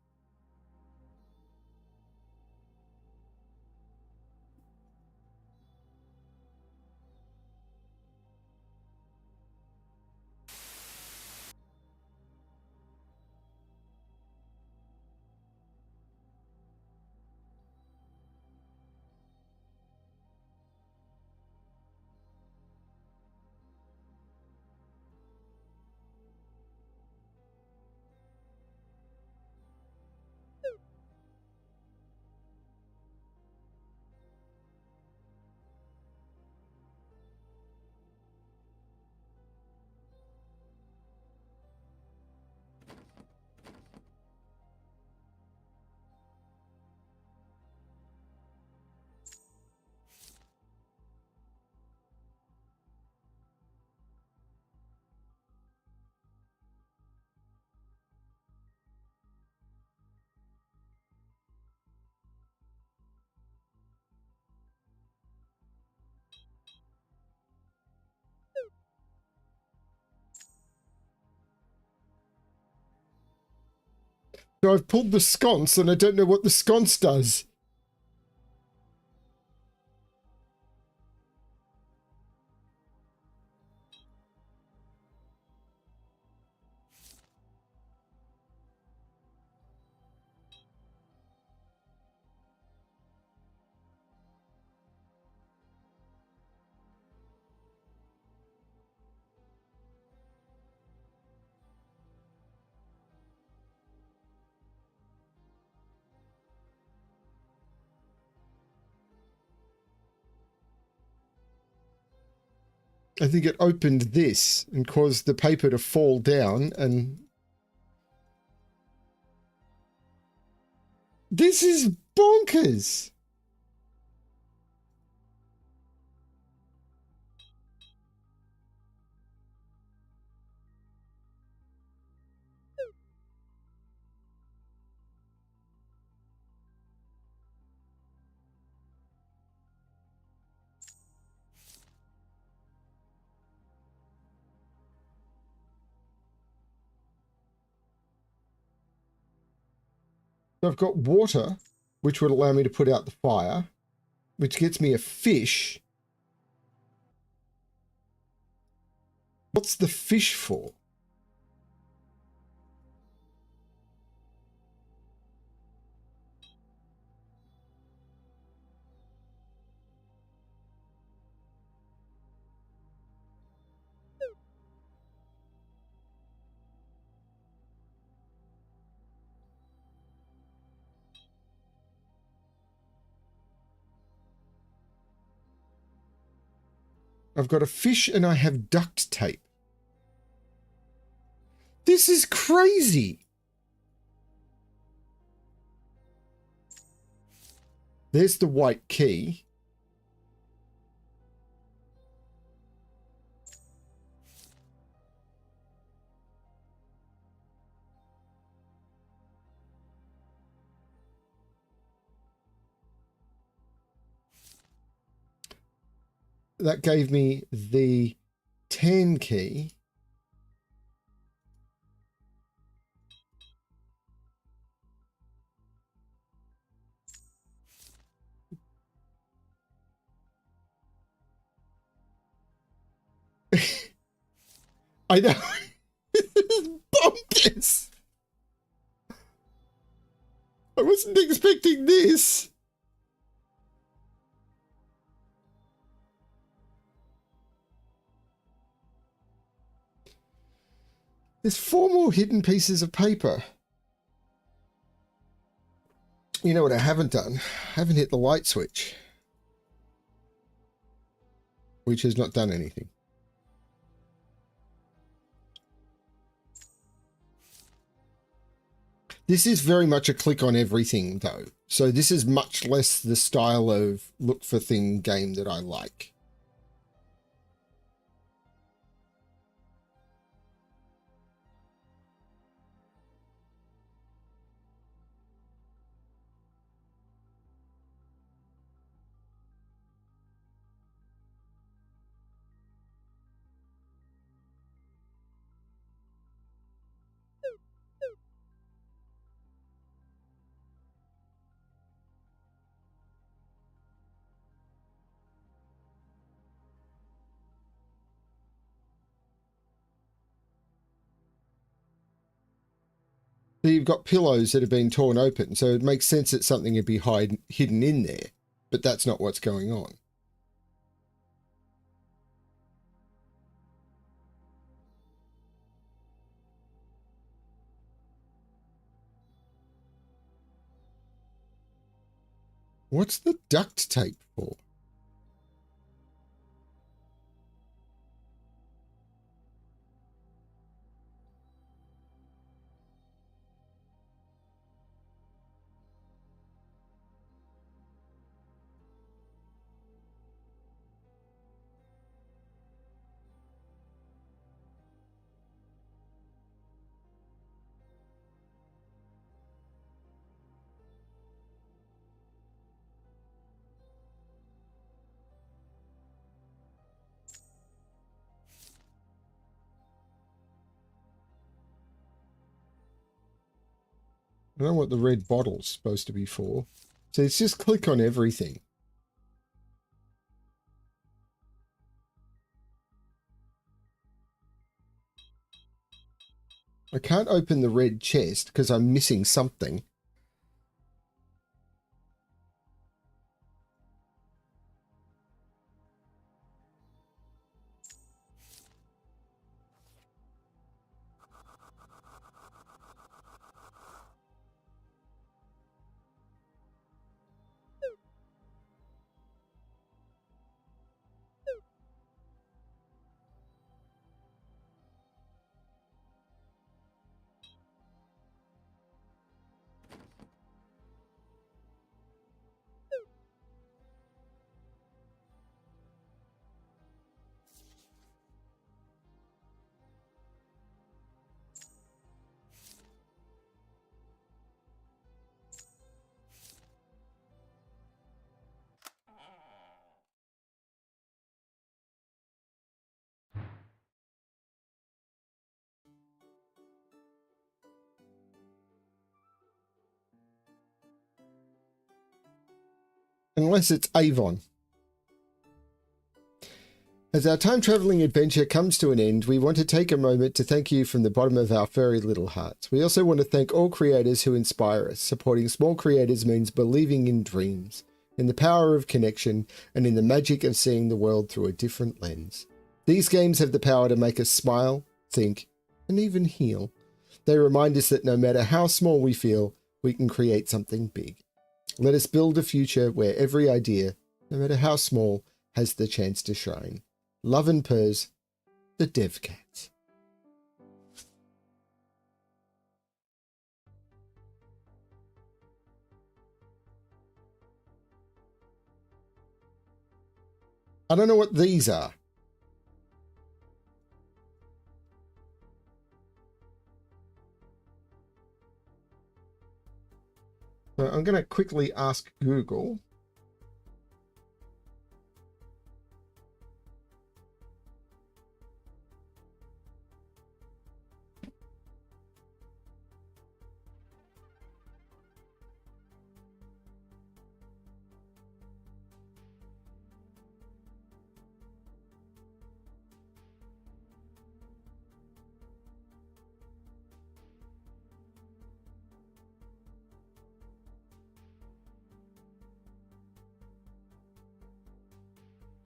So I've pulled the sconce and I don't know what the sconce does. I think it opened this and caused the paper to fall down, and this is bonkers. So I've got water, which would allow me to put out the fire, which gets me a fish. What's the fish for? I've got a fish and I have duct tape. This is crazy. There's the white key. That gave me the 10 key. I know. This is bonkers. I wasn't expecting this. There's 4 more hidden pieces of paper. You know what I haven't done? I haven't hit the light switch, which has not done anything. This is very much a click on everything, though. So this is much less the style of look for thing game that I like. So you've got pillows that have been torn open, so it makes sense that something would be hidden in there, but that's not what's going on. What's the duct tape for? I don't know what the red bottle's supposed to be for. So it's just click on everything. I can't open the red chest because I'm missing something. Unless it's Avon. As our time-traveling adventure comes to an end, we want to take a moment to thank you from the bottom of our very little hearts. We also want to thank all creators who inspire us. Supporting small creators means believing in dreams, in the power of connection, and in the magic of seeing the world through a different lens. These games have the power to make us smile, think, and even heal. They remind us that no matter how small we feel, we can create something big. Let us build a future where every idea, no matter how small, has the chance to shine. Love and purrs, the Devcats. I don't know what these are. So I'm going to quickly ask Google.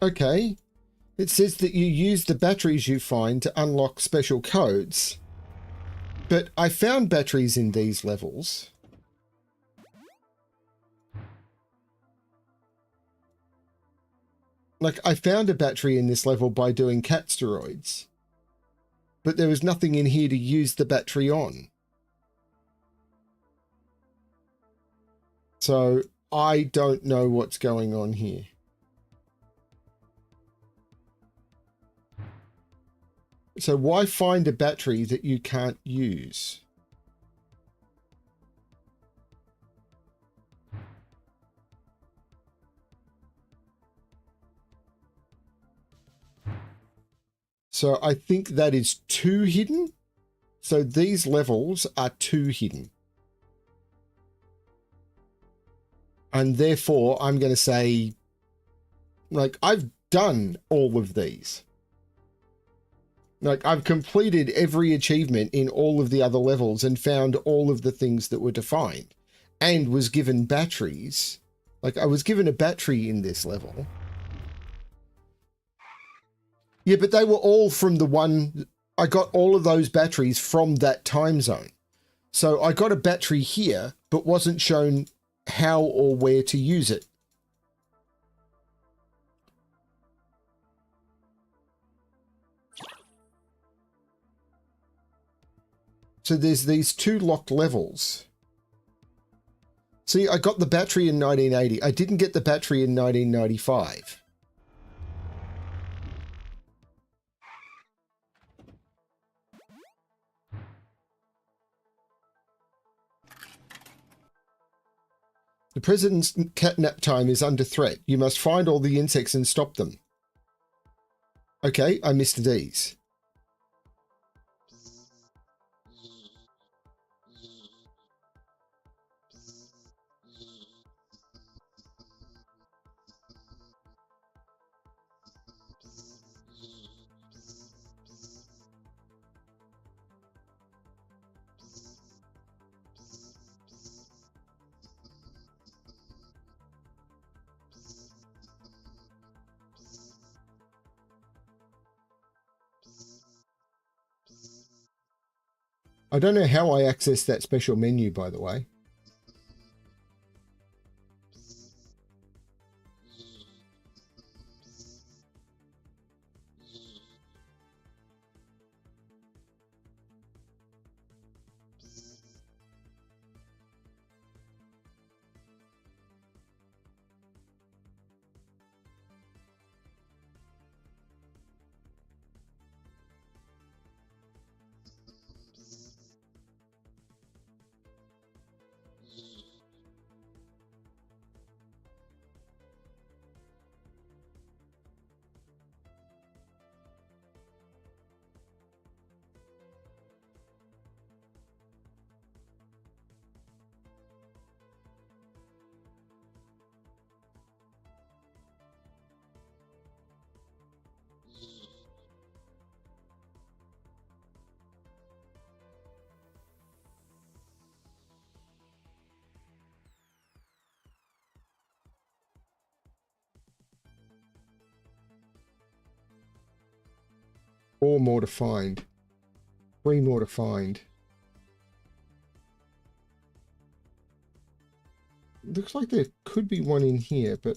Okay, it says that you use the batteries you find to unlock special codes. But I found batteries in these levels. Like, I found a battery in this level by doing cat steroids. But there was nothing in here to use the battery on. So, I don't know what's going on here. So why find a battery that you can't use? So I think that is too hidden. So these levels are too hidden. And therefore, I'm going to say, like, I've done all of these. Like, I've completed every achievement in all of the other levels and found all of the things that were defined. And was given batteries. Like, I was given a battery in this level. Yeah, but they were all from the one... I got all of those batteries from that time zone. So I got a battery here, but wasn't shown how or where to use it. So there's these two locked levels. See, I got the battery in 1980. I didn't get the battery in 1995. The president's catnap time is under threat. You must find all the insects and stop them. Okay, I missed these. I don't know how I accessed that special menu, by the way. 4 more to find. 3 more to find. Looks like there could be one in here, but...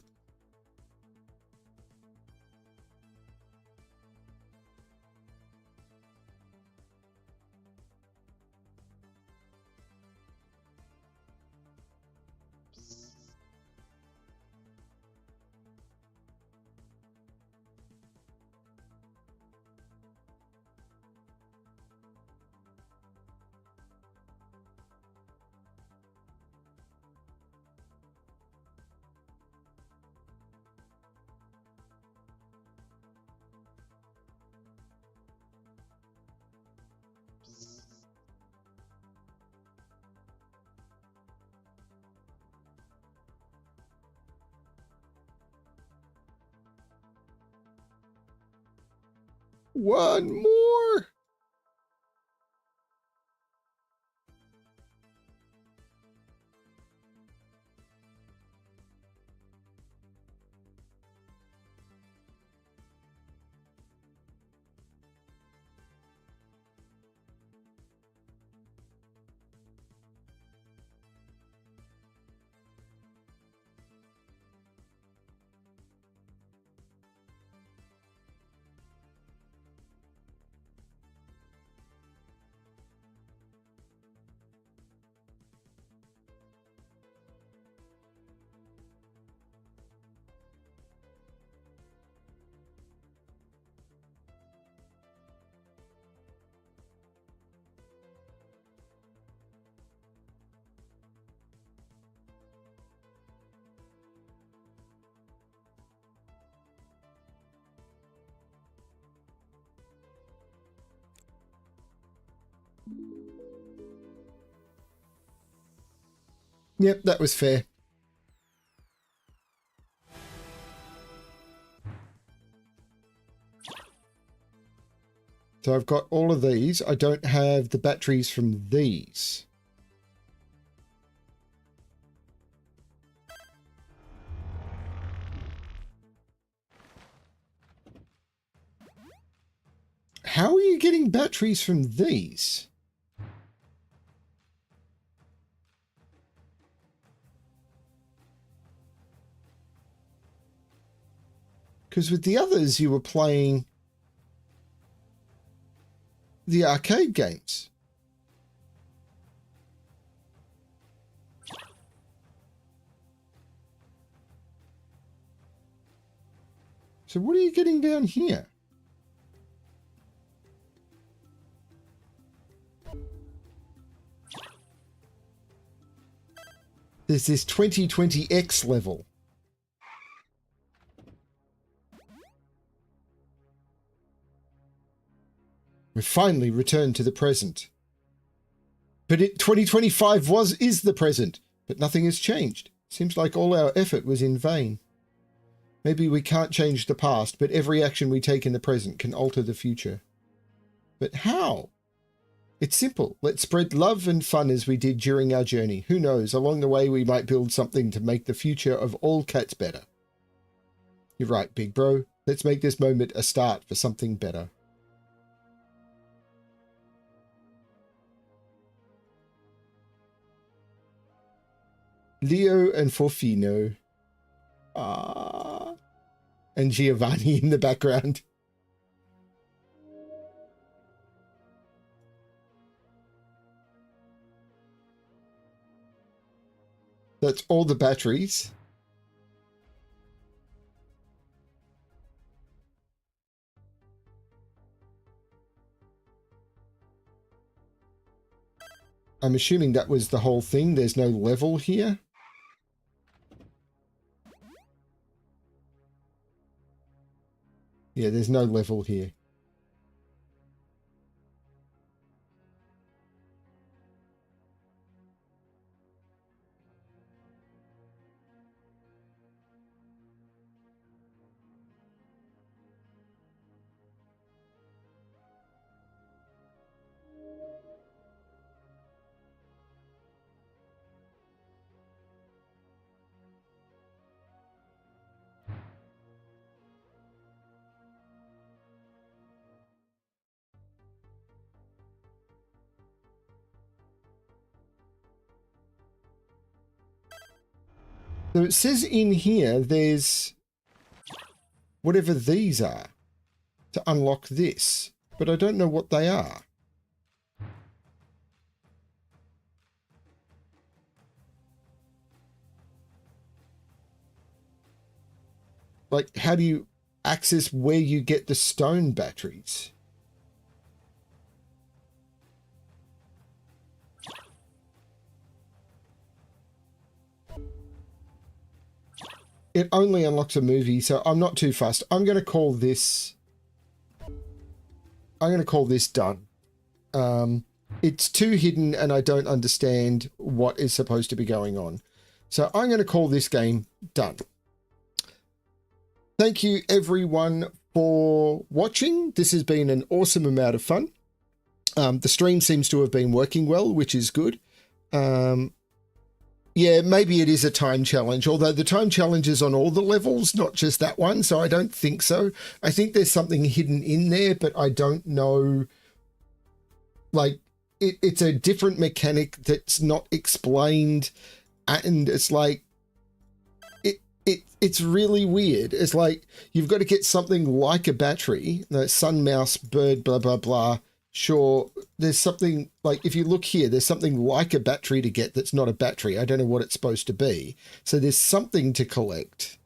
One more! Yep, that was fair. So I've got all of these. I don't have the batteries from these. How are you getting batteries from these? Because with the others, you were playing the arcade games. So what are you getting down here? There's this 2020X level. We've finally returned to the present. But 2025 is the present, but nothing has changed. Seems like all our effort was in vain. Maybe we can't change the past, but every action we take in the present can alter the future. But how? It's simple. Let's spread love and fun as we did during our journey. Who knows, along the way we might build something to make the future of all cats better. You're right, big bro. Let's make this moment a start for something better. Leo and Forfino. Ah. And Giovanni in the background. That's all the batteries. I'm assuming that was the whole thing. There's no level here. Yeah, there's no level here. So it says in here there's whatever these are to unlock this, but I don't know what they are. Like, how do you access where you get the stone batteries? It only unlocks a movie, so I'm not too fussed. I'm going to call this done. It's too hidden and I don't understand what is supposed to be going on. So I'm going to call this game done. Thank you everyone for watching. This has been an awesome amount of fun. The stream seems to have been working well, which is good. Yeah, maybe it is a time challenge, although the time challenge is on all the levels, not just that one, so I don't think so. I think there's something hidden in there, but I don't know. Like, it's a different mechanic that's not explained, and it's like, it's really weird. It's like, you've got to get something like a battery, the sun, mouse, bird, blah, blah, blah. Sure, there's something, like, if you look here, there's something like a battery to get that's not a battery. I don't know what it's supposed to be. So there's something to collect,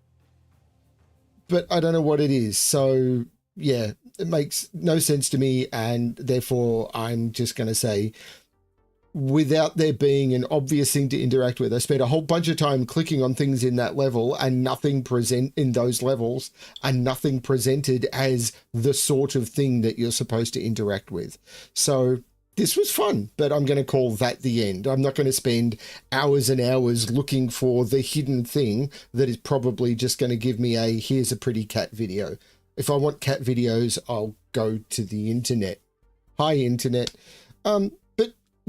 but I don't know what it is. So, yeah, it makes no sense to me, and therefore I'm just going to say, without there being an obvious thing to interact with. I spent a whole bunch of time clicking on things in that level and nothing present in those levels, and nothing presented as the sort of thing that you're supposed to interact with. So this was fun, but I'm going to call that the end. I'm not going to spend hours and hours looking for the hidden thing that is probably just going to give me a here's a pretty cat video. If I want cat videos, I'll go to the internet. Hi, internet.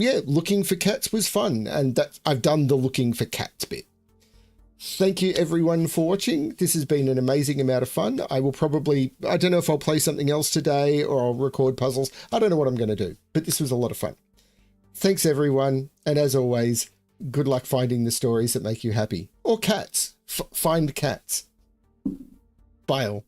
Yeah, looking for cats was fun, and I've done the looking for cats bit. Thank you everyone for watching. This has been an amazing amount of fun. I don't know if I'll play something else today or I'll record puzzles. I don't know what I'm going to do, but this was a lot of fun. Thanks everyone, and as always, good luck finding the stories that make you happy. Or cats. Find cats. Bye all.